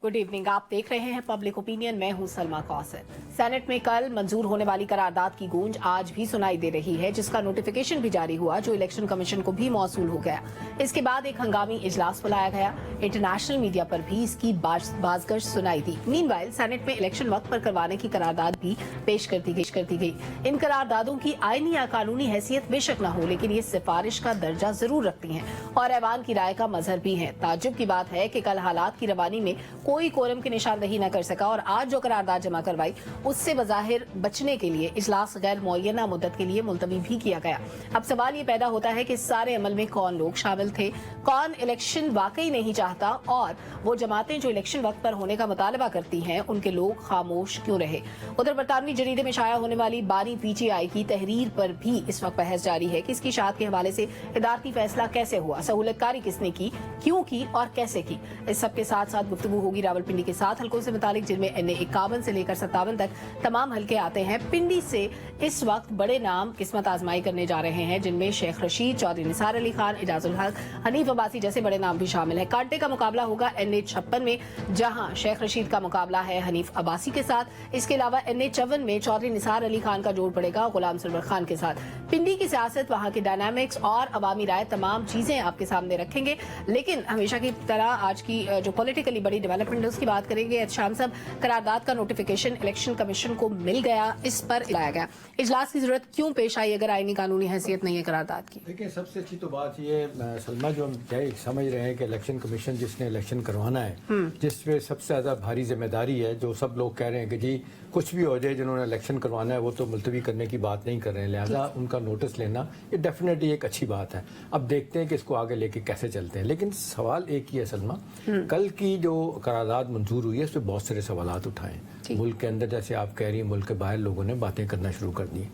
Good evening. आप देख रहे हैं पब्लिक ओपिनियन। मैं हूं सलमा कौसर। सेनेट में कल मंजूर होने वाली करारदाद की गूंज आज भी सुनाई दे रही है, जिसका नोटिफिकेशन भी जारी हुआ, जो इलेक्शन कमीशन को भी मौसूल हो गया। इसके बाद एक हंगामी इजलास बुलाया गया। इंटरनेशनल मीडिया पर भी इसकी बाजगश सुनाई दी। मीनवाइल सेनेट में इलेक्शन वक्त पर करवाने की करारदाद भी पेश कर दी गई। इन करारदादों की आईनी या कानूनी हैसियत बेशक न हो, लेकिन ये सिफारिश का दर्जा जरूर रखती हैं और ऐवान की राय का मजहर भी है। ताज्जुब की बात है कि कल हालात की रवानी में कोई कोरम की निशानदही न कर सका और आज जो करारदाद जमा करवाई उससे बज़ाहिर बचने के लिए इजलास गैर मुअय्यना मुद्दत के लिए मुलतवी भी किया गया। अब सवाल ये पैदा होता है कि इस सारे अमल में कौन लोग शामिल थे, कौन इलेक्शन वाकई नहीं चाहता और वो जमातें जो इलेक्शन वक्त पर होने का मुतालबा करती हैं उनके लोग खामोश क्यों रहे। उधर बरतानवी जरीदे में शाया होने वाली बानी पीटीआई की तहरीर पर भी इस वक्त बहस जारी है कि इसकी शात के हवाले से इदारती फैसला कैसे हुआ, सहूलतकारी किसने की, क्यों की और कैसे की। इस सबके साथ साथ गुफ्तगू होगी रावलपिंडी के 7 हलकों से मुतालिक, जिनमें NA 51 से लेकर 57 तक तमाम हलके आते हैं। पिंडी से इस वक्त बड़े नाम किस्मत आजमाई करने जा रहे हैं, जिनमें शेख रशीद, चौधरी निसार अली खान, इजाजुल हक, हनीफ अब्बासी जैसे बड़े नाम भी शामिल हैं। कांटे का मुकाबला होगा NA 56 में, जहां शेख रशीद का मुकाबला है हनीफ अब्बासी के साथ। इसके अलावा NA 54 में चौधरी निसार अली खान का जोड़ पड़ेगा गुलाम सरवर खान के साथ। पिंडी की सियासत, वहां की डायनामिक्स और अवामी राय, तमाम चीजें आपके सामने रखेंगे। लेकिन हमेशा की तरह आज की जो पॉलिटिकली बड़ी डेवलपमेंट है उसकी बात करेंगे। शाम साहब, करारदाद का नोटिफिकेशन इलेक्शन कमीशन को मिल गया, इस पर लाया गया। इजलास की जरूरत क्यों पेश आई अगर आईनी कानूनी हैसियत नहीं है करारदाद की? देखिए, सबसे अच्छी तो बात ये सलमा, जो हम समझ रहे हैं कि इलेक्शन कमीशन जिसने इलेक्शन करवाना है, जिस पे सबसे ज़्यादा भारी जिम्मेदारी है, जो सब लोग कह रहे हैं कि जी कुछ भी हो जाए, जिन्होंने इलेक्शन करवाना है वो तो मुलतवी करने की बात नहीं कर रहे हैं, लिहाजा उनका नोटिस लेना ये डेफिनेटली एक अच्छी बात है। अब देखते हैं कि इसको आगे लेके कैसे चलते हैं। लेकिन सवाल एक ही है सलमा, कल की जो करारदाद मंजूर हुई है उस पर बहुत सारे सवालात उठाए। मुल्क के अंदर, जैसे आप कह रही हैं, मुल्क के बाहर लोगों ने बातें करना शुरू कर दी।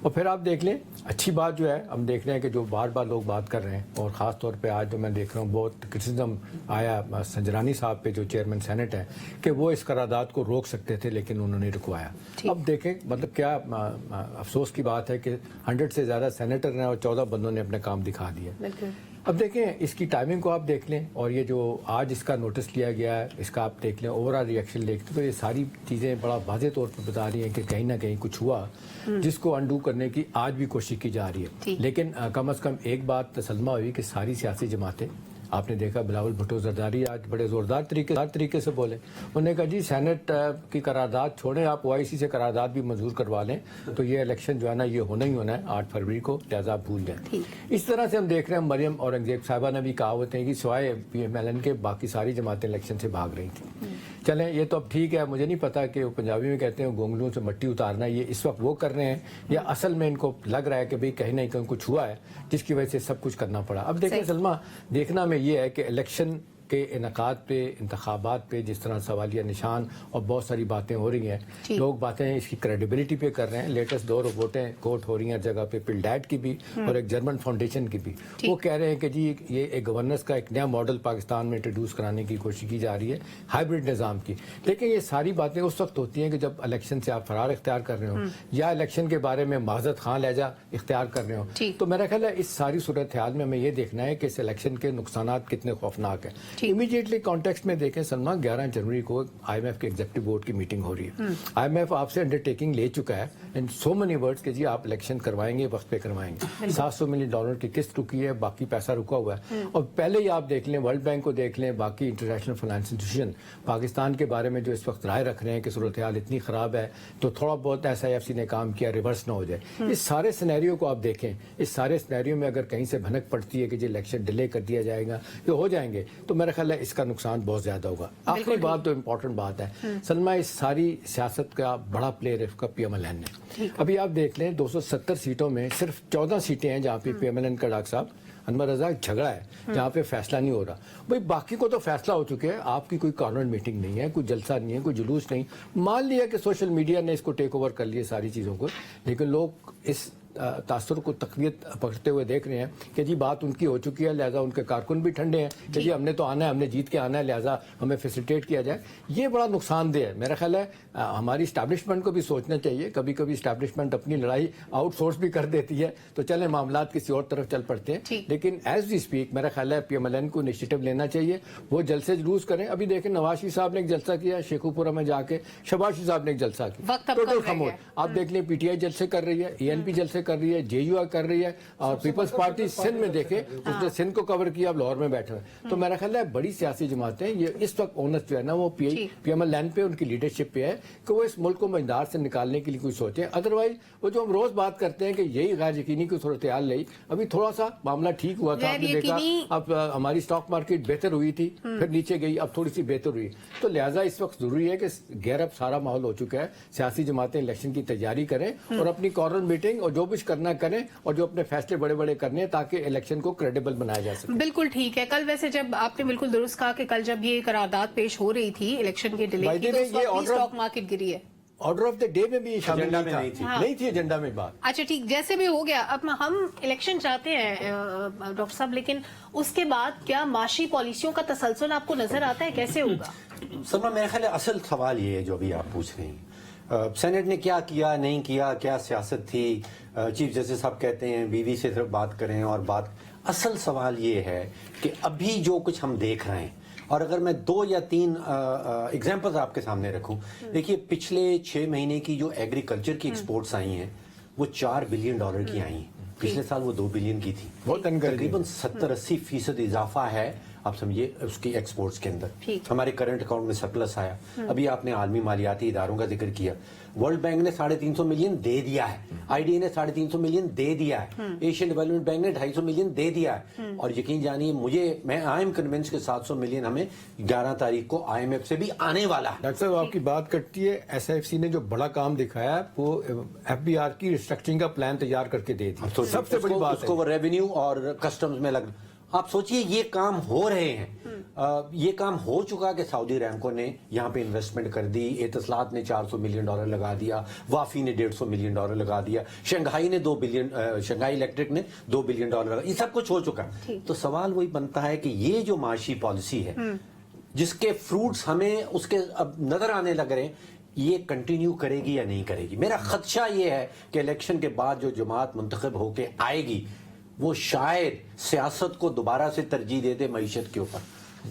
और फिर आप देख लें, अच्छी बात जो है, हम देख रहे हैं कि जो बार बार लोग बात कर रहे हैं, और ख़ास तौर पे आज जो मैं देख रहा हूँ बहुत क्रिटिसिज्म आया संजरानी साहब पे, जो चेयरमैन सेनेट है, कि वो इस करारदाद को रोक सकते थे लेकिन उन्होंने रुकवाया। अब देखें, मतलब क्या अफसोस की बात है कि 100 से ज़्यादा सेनेटर हैं और 14 बंदों ने अपने काम दिखा दिए। अब देखें, इसकी टाइमिंग को आप देख लें, और ये जो आज इसका नोटिस लिया गया है इसका आप देख लें, ओवरऑल रिएक्शन देखते तो ये सारी चीज़ें बड़ा वाज़ेह तौर पर बता रही हैं कि कहीं ना कहीं कुछ हुआ जिसको अंडू करने की आज भी कोशिश की जा रही है। लेकिन कम अज़ कम एक बात तसल्मा हुई कि सारी सियासी जमातें, आपने देखा बिलावल भुट्टो जरदारी आज बड़े ज़ोरदार तरीके से बोले। उन्होंने कहा जी सेनेट की करारदाद छोड़ें, आप OIC से करारदाद भी मंजूर करवा लें तो ये इलेक्शन जो है ना ये होना ही होना है 8 फरवरी को, लिहाजा आप भूल जाएं। इस तरह से हम देख रहे हैं, मरियम औरंगजेब साहिबा ने भी कहा होते हैं कि सिवाय PMLN के बाकी सारी जमातें इलेक्शन से भाग रही थी। चलें, ये तो अब ठीक है, मुझे नहीं पता कि वो पंजाबी में कहते हैं गोंगलुओं से मट्टी उतारना, ये इस वक्त वो कर रहे हैं या असल में इनको लग रहा है कि भाई कहीं ना कहीं कुछ हुआ है जिसकी वजह से सब कुछ करना पड़ा। अब देखिए सलमा, देखना में ये है कि इलेक्शन के इनकाद पे, इंतखाबात पे जिस तरह सवालिया निशान और बहुत सारी बातें हो रही हैं, लोग बातें इसकी क्रेडिबिलिटी पे कर रहे हैं। लेटेस्ट 2 रिपोर्टें कोर्ट हो रही हैं जगह पे, पिलडैट की भी और एक जर्मन फाउंडेशन की भी, वो कह रहे हैं कि जी ये एक गवर्नेंस का एक नया मॉडल पाकिस्तान में इंट्रोड्यूस कराने की कोशिश की जा रही है, हाइब्रिड निज़ाम की। लेकिन ये सारी बातें उस वक्त होती हैं कि जब इलेक्शन से आप फरार इख्तियार कर रहे हो या इलेक्शन के बारे में माजरत खां लहजा इख्तियार कर रहे हो। तो मेरा ख्याल है इस सारी सूरत हाल में हमें ये देखना है कि इस इलेक्शन के नुकसान कितने खौफनाक है। इमीडिएटली कॉन्टेक्स्ट में देखें सलमा, 11 जनवरी को IMF के एग्जीक्यूटिव बोर्ड की मीटिंग हो रही है। IMF आपसे अंडरटेकिंग ले चुका है इन सो मेनी वर्ड्स कि जी आप इलेक्शन करवाएंगे, वक्त पे करवाएंगे। $700 मिलियन की किस्त रुकी है, बाकी पैसा रुका हुआ है। और पहले ही आप देख लें, वर्ल्ड बैंक को देख लें, बाकी इंटरनेशनल फाइनेंस इंस्टीट्यूशन पाकिस्तान के बारे में जो इस वक्त राय रख रहे हैं कि सूरत हाल इतनी ख़राब है तो थोड़ा बहुत SIFC ने काम किया, रिवर्स ना हो जाए। इस सारे सिनेरियो को आप देखें, इस सारे सिनेरियो में अगर कहीं से भनक पड़ती है कि जी इलेक्शन डिले कर दिया जाएगा, ये हो जाएंगे, तो मेरा ख्याल है इसका नुकसान बहुत ज्यादा होगा। आखिरी बात तो इम्पोर्टेंट बात है सलमा, इस सारी सियासत का बड़ा प्लेयर इसका PMLN है। अभी आप देख लें 270 सीटों में सिर्फ 14 सीटें हैं जहाँ पे PMLN का डॉक्टर साहब अनवर रज़ा झगड़ा है, जहाँ पे फैसला नहीं हो रहा। भाई बाकी को तो फैसला हो चुके हैं, आपकी कोई कॉर्नर मीटिंग नहीं है, कोई जलसा नहीं है, कोई जुलूस नहीं। मान लिया कि सोशल मीडिया ने इसको टेक ओवर कर लिया सारी चीज़ों को, लेकिन लोग इस तासुर को तकवीत पकड़ते हुए देख रहे हैं कि जी बात उनकी हो चुकी है, लिहाजा उनके कारकुन भी ठंडे हैं कि जी हमने तो आना है, हमने जीत के आना है, लिहाजा हमें फैसिलिटेट किया जाए। ये बड़ा नुकसानदेह है। मेरा ख्याल है हमारी इस्टेब्लिशमेंट को भी सोचना चाहिए। कभी कभी इस्टेब्लिशमेंट अपनी लड़ाई आउटसोर्स भी कर देती है, तो चले मामलात किसी और तरफ चल पड़ते हैं। लेकिन एज वी स्पीक मेरा ख्याल है PMLN को इनिशिएटिव लेना चाहिए, वो जलसे जुलूस करें। अभी देखें नवाज शरीफ साहब ने एक जलसा किया शेखुपुरा में जाके, शहबाज शरीफ साहब ने एक जलसा किया, टोटल खामोश। आप देख लें PTI जलसे कर रही है, ENP जलसे कर रही है, JUI कर रही है, और पीपल्स पार्टी सिंध में देखे उसने सिंध को कवर किया, अब लाहौर में बैठे हुए। तो मेरा ख्याल है बड़ी सियासी जमातें ये इस वक्त ओनस जो है ना वो PMLN पे, उनकी लीडरशिप पे है कि वो इस मुल्क को मझदार से निकालने के लिए कुछ सोचे। अदरवाइज वो जो हम रोज बात करते हैं कि यही गैर यकीनी की सूरत हाल रही, अभी थोड़ा सा मामला ठीक हुआ था, आपने देखा अब हमारी स्टॉक मार्केट बेहतर हुई थी, फिर नीचे गई, अब थोड़ी सी बेहतर हुई। तो लिहाजा इस वक्त जरूरी है कि गैरब सारा माहौल हो चुका है, सियासी जमातें इलेक्शन की तैयारी करें और अपनी कॉर्नर मीटिंग और जो कुछ करना करें और जो अपने फैसले बड़े बड़े करने हैं ताकि इलेक्शन को क्रेडिबल बनाया जा सके। बिल्कुल ठीक है। कल वैसे जब आपने बिल्कुल दुरुस्त कहा कि कल जब ये करारदाद पेश हो रही थी इलेक्शन के डिले की, तो स्टॉक मार्केट गिरी है। ऑर्डर ऑफ द डे में भी शामिल नहीं थी एजेंडा में बात। अच्छा ठीक, जैसे भी हो गया। अब हम इलेक्शन चाहते हैं डॉक्टर साहब, लेकिन उसके बाद क्या माशी पॉलिसियों का तसलसल आपको नजर आता है, कैसे होगा? सरमा मेरे ख्याल है असल सवाल ये है जो अभी आप पूछ रहे हैं, सेनेट ने क्या किया नहीं किया, क्या सियासत थी। चीफ जस्टिस साहब कहते हैं बीवी से सिर्फ बात करें और बात, असल सवाल ये है कि अभी जो कुछ हम देख रहे हैं, और अगर मैं 2 या 3 एग्जांपल्स आपके सामने रखूं, देखिए पिछले 6 महीने की जो एग्रीकल्चर की एक्सपोर्ट्स आई हैं वो $4 बिलियन की आई हैं। पिछले साल वो 2 बिलियन की थी। तकरीबन 70-80% इजाफा है, आप समझिए, उसकी एक्सपोर्ट्स के अंदर। हमारे करंट अकाउंट में सरप्लस आया। अभी आपने आलमी मालियाती इदारों का जिक्र किया, वर्ल्ड बैंक ने 350 मिलियन दे दिया है, IDA ने 350 मिलियन दे दिया है, एशियन डेवलपमेंट बैंक ने 250 मिलियन दे दिया है, और यकीन जानिए मैं आई एम कन्विंस के 700 मिलियन हमें 11 तारीख को IMF से भी आने वाला है। डॉक्टर साहब आपकी बात कटती है। SIFC ने जो बड़ा काम दिखाया वो FBR की रिस्ट्रक्चरिंग का प्लान तैयार करके दे दी। तो सबसे बड़ी बात उसको वो रेवेन्यू और कस्टम्स में लग, आप सोचिए ये काम हो रहे हैं। ये काम हो चुका कि सऊदी अरामको ने यहाँ पे इन्वेस्टमेंट कर दी, एतसलात ने $400 मिलियन लगा दिया, वाफी ने $150 मिलियन लगा दिया, शंघाई ने 2 बिलियन, शंघाई इलेक्ट्रिक ने $2 बिलियन लगा, ये सब कुछ हो चुका। तो सवाल वही बनता है कि ये जो माशी पॉलिसी है जिसके फ्रूट्स हमें उसके अब नजर आने लग रहे हैं, ये कंटिन्यू करेगी या नहीं करेगी। मेरा खदशा ये है कि इलेक्शन के बाद जो जमात मुंतखब होके आएगी वो शायद सियासत को दोबारा से तरजीह दे दे मईशत के ऊपर,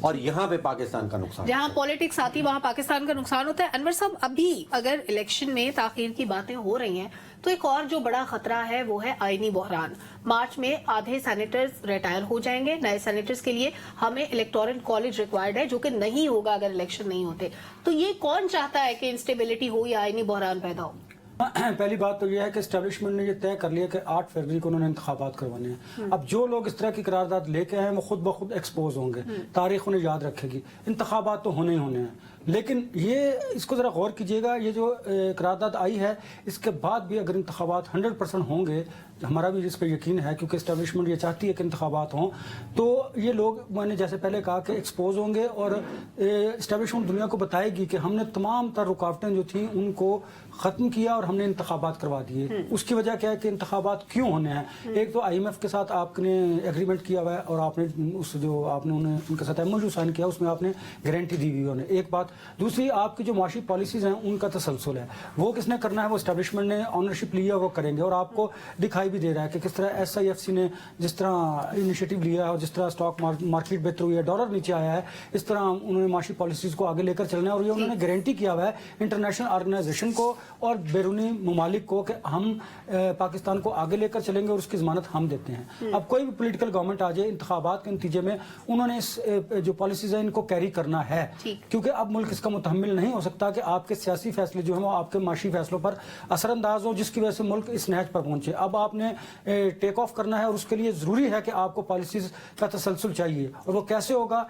और यहाँ पे पाकिस्तान का नुकसान, जहाँ पॉलिटिक्स आती वहाँ पाकिस्तान का नुकसान होता है। अनवर साहब, अभी अगर इलेक्शन में ताखीर की बातें हो रही हैं तो एक और जो बड़ा खतरा है वो है आईनी बहरान। मार्च में आधे सेनेटर्स रिटायर हो जाएंगे, नए सेनेटर्स के लिए हमें इलेक्टोरल कॉलेज रिक्वायर्ड है, जो कि नहीं होगा अगर इलेक्शन नहीं होते। तो ये कौन चाहता है कि इंस्टेबिलिटी हो या आईनी बहरान पैदा हो? पहली बात तो यह है कि एस्टेब्लिशमेंट ने ये तय कर लिया कि 8 फरवरी को उन्होंने इंतखाबात करवाने हैं। अब जो लोग इस तरह की करारदाद लेके आए वो खुद ब खुद एक्सपोज होंगे, तारीख उन्हें याद रखेगी। इंतखाबात तो होने ही होने हैं, लेकिन ये इसको ज़रा गौर कीजिएगा, ये जो करारदाद आई है इसके बाद भी अगर इंतखाबात 100% होंगे, हमारा भी इस पर यकीन है क्योंकि एस्टेब्लिशमेंट ये चाहती है कि इंतखाबात हों, तो ये लोग, मैंने जैसे पहले कहा कि एक्सपोज होंगे और एस्टेब्लिशमेंट दुनिया को बताएगी कि हमने तमाम तर रुकावटें जो थी उनको ख़त्म किया और हमने इंतखाबात करवा दिए। उसकी वजह क्या है कि इंतखाबात क्यों होने हैं? एक तो IMF के साथ आपने एग्रीमेंट किया हुआ है और आपने उस जो आपने उनके साथ MOU साइन किया उसमें आपने गारंटी दी हुई है, एक बात। दूसरी, आपकी जो माशी पॉलिसीज हैं उनका तसलसल है, वो किसने करना है? वो एस्टेब्लिशमेंट ने ऑनरशिप लिया, वो करेंगे। और आपको दिखाई भी दे रहा है कि किस तरह SIFC ने जिस तरह इनिशिएटिव लिया है और जिस तरह स्टॉक मार्केट बेहतर हुई है, डॉलर नीचे आया है, इस तरह उन्होंने माशी पॉलिसीज को आगे लेकर चलना है। और ये उन्होंने गारंटी किया हुआ है इंटरनेशनल ऑर्गेनाइजेशन को और बैरूनी ममालिक को कि हम पाकिस्तान को आगे लेकर चलेंगे और उसकी जमानत हम देते हैं। अब कोई भी पोलिटिकल गवर्नमेंट आ जाए, इंतखाबात के नतीजे में उन्होंने इस जो पॉलिसीज है इनको कैरी करना है, क्योंकि अब मुल्क इसका मुतहम्मिल नहीं हो सकता कि आपके सियासी फैसले जो हैं वो आपके माशी फैसलों पर असरअंदाज हो, जिसकी वजह से मुल्क इस नहज पर पहुंचे। अब आपने टेक ऑफ करना है और उसके लिए ज़रूरी है कि आपको पॉलिसीज का तसलसल चाहिए, और वो कैसे होगा?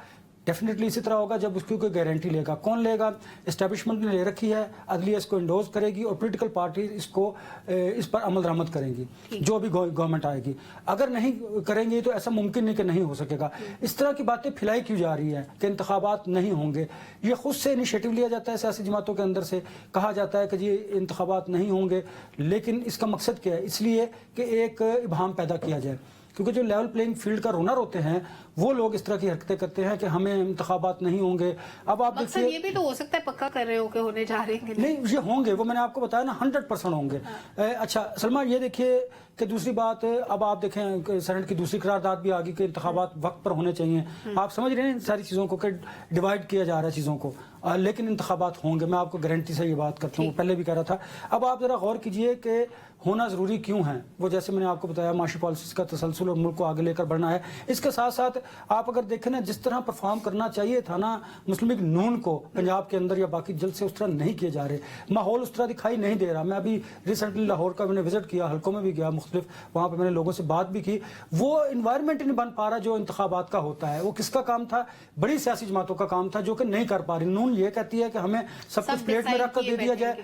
डेफिनेटली इसी तरह होगा जब उसकी कोई गारंटी लेगा। कौन लेगा? एस्टेब्लिशमेंट ने ले रखी है, अदलिया इसको इंडोर्स करेगी और पॉलिटिकल पार्टी इसको इस पर अमल दरामद करेंगी जो भी गवर्नमेंट आएगी। अगर नहीं करेंगी तो ऐसा मुमकिन नहीं कि नहीं हो सकेगा। इस तरह की बातें फैलाई क्यों जा रही है कि इंतखाबात नहीं होंगे? ये खुद से इनिशिएटिव लिया जाता है सियासी जमातों के अंदर से, कहा जाता है कि जी इंतखाबात नहीं होंगे, लेकिन इसका मकसद क्या है? इसलिए कि एक इबहम पैदा किया जाए, क्योंकि जो लेवल प्लेइंग फील्ड का रोनर होते हैं वो लोग इस तरह की हरकतें करते हैं कि हमें इंतखाबात नहीं होंगे। अब आप मकसद देखिए, ये भी तो हो सकता है पक्का कर रहे हो कि होने जा रहे हैं कि नहीं ये होंगे, वो मैंने आपको बताया ना 100% होंगे। अच्छा सलमा, ये देखिए कि दूसरी बात, अब आप देखें सेनेट की दूसरी करारदाद भी आ गई कि इंतखाबात वक्त पर होने चाहिए। आप समझ रहे हैं इन सारी चीज़ों को कि डिवाइड किया जा रहा है चीज़ों को, लेकिन इंतखाबात होंगे, मैं आपको गारंटी से ये बात करता हूँ, पहले भी कह रहा था। अब आप ज़रा गौर कीजिए कि होना ज़रूरी क्यों है। वो जैसे मैंने आपको बताया माशी पॉलिसीज़ का तसलसल और मुल्क को आगे लेकर बढ़ना है। इसके साथ साथ आप अगर देखें ना, जिस तरह परफॉर्म करना चाहिए था ना मुस्लिम लीग नून को पंजाब के अंदर या बाकी जल्द से, उस तरह नहीं किए जा रहे, माहौल उस तरह दिखाई नहीं दे रहा। मैं अभी रिसेंटली लाहौर का मैंने विजिट किया, हल्कों में भी गया मुख्तलिफ, वहाँ पर मैंने लोगों से बात भी की। वो इन्वायरमेंट नहीं बन पा रहा जो इंतखाबात का होता है। वो किसका काम था? बड़ी सियासी जमातों का काम था जो कि नहीं कर पा रही। नून ये कहती है कि हमें सब कुछ प्लेट में रख कर दे दिया जाए,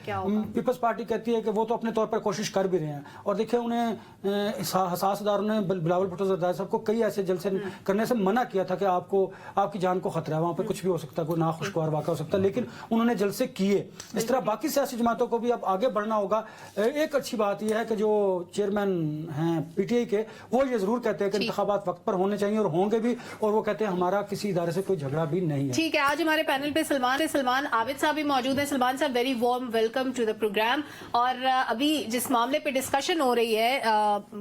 पीपल्स पार्टी कहती है कि वो तो अपने तौर पर कोशिश कर भी रहे हैं। और देखिए उन्हें हसास अदारों ने बिलावल भुट्टो जरदारी साहब को कई ऐसे जलसे करने से मना किया था कि आपको आपकी जान को खतरा है, वहाँ पे कुछ भी हो सकता है, कोई नाखुशगवार वाक़ा हो सकता है, लेकिन उन्होंने जलसे किए। इस तरह बाकी सियासी जमातों को भी अब आगे बढ़ना होगा। एक अच्छी बात यह है कि जो चेयरमैन हैं पीटीआई के, वो ये जरूर कहते हैं कि इंतखाबात वक्त पर होने चाहिए और होंगे भी, और वो कहते हैं हमारा किसी इदारे से कोई झगड़ा भी नहीं है। ठीक है, आज हमारे पैनल पे सलमान आबिद साहब भी मौजूद हैं। सलमान साहब, very warm welcome to the programme. और अभी जिस मामले पे डिस्कशन हो रही है,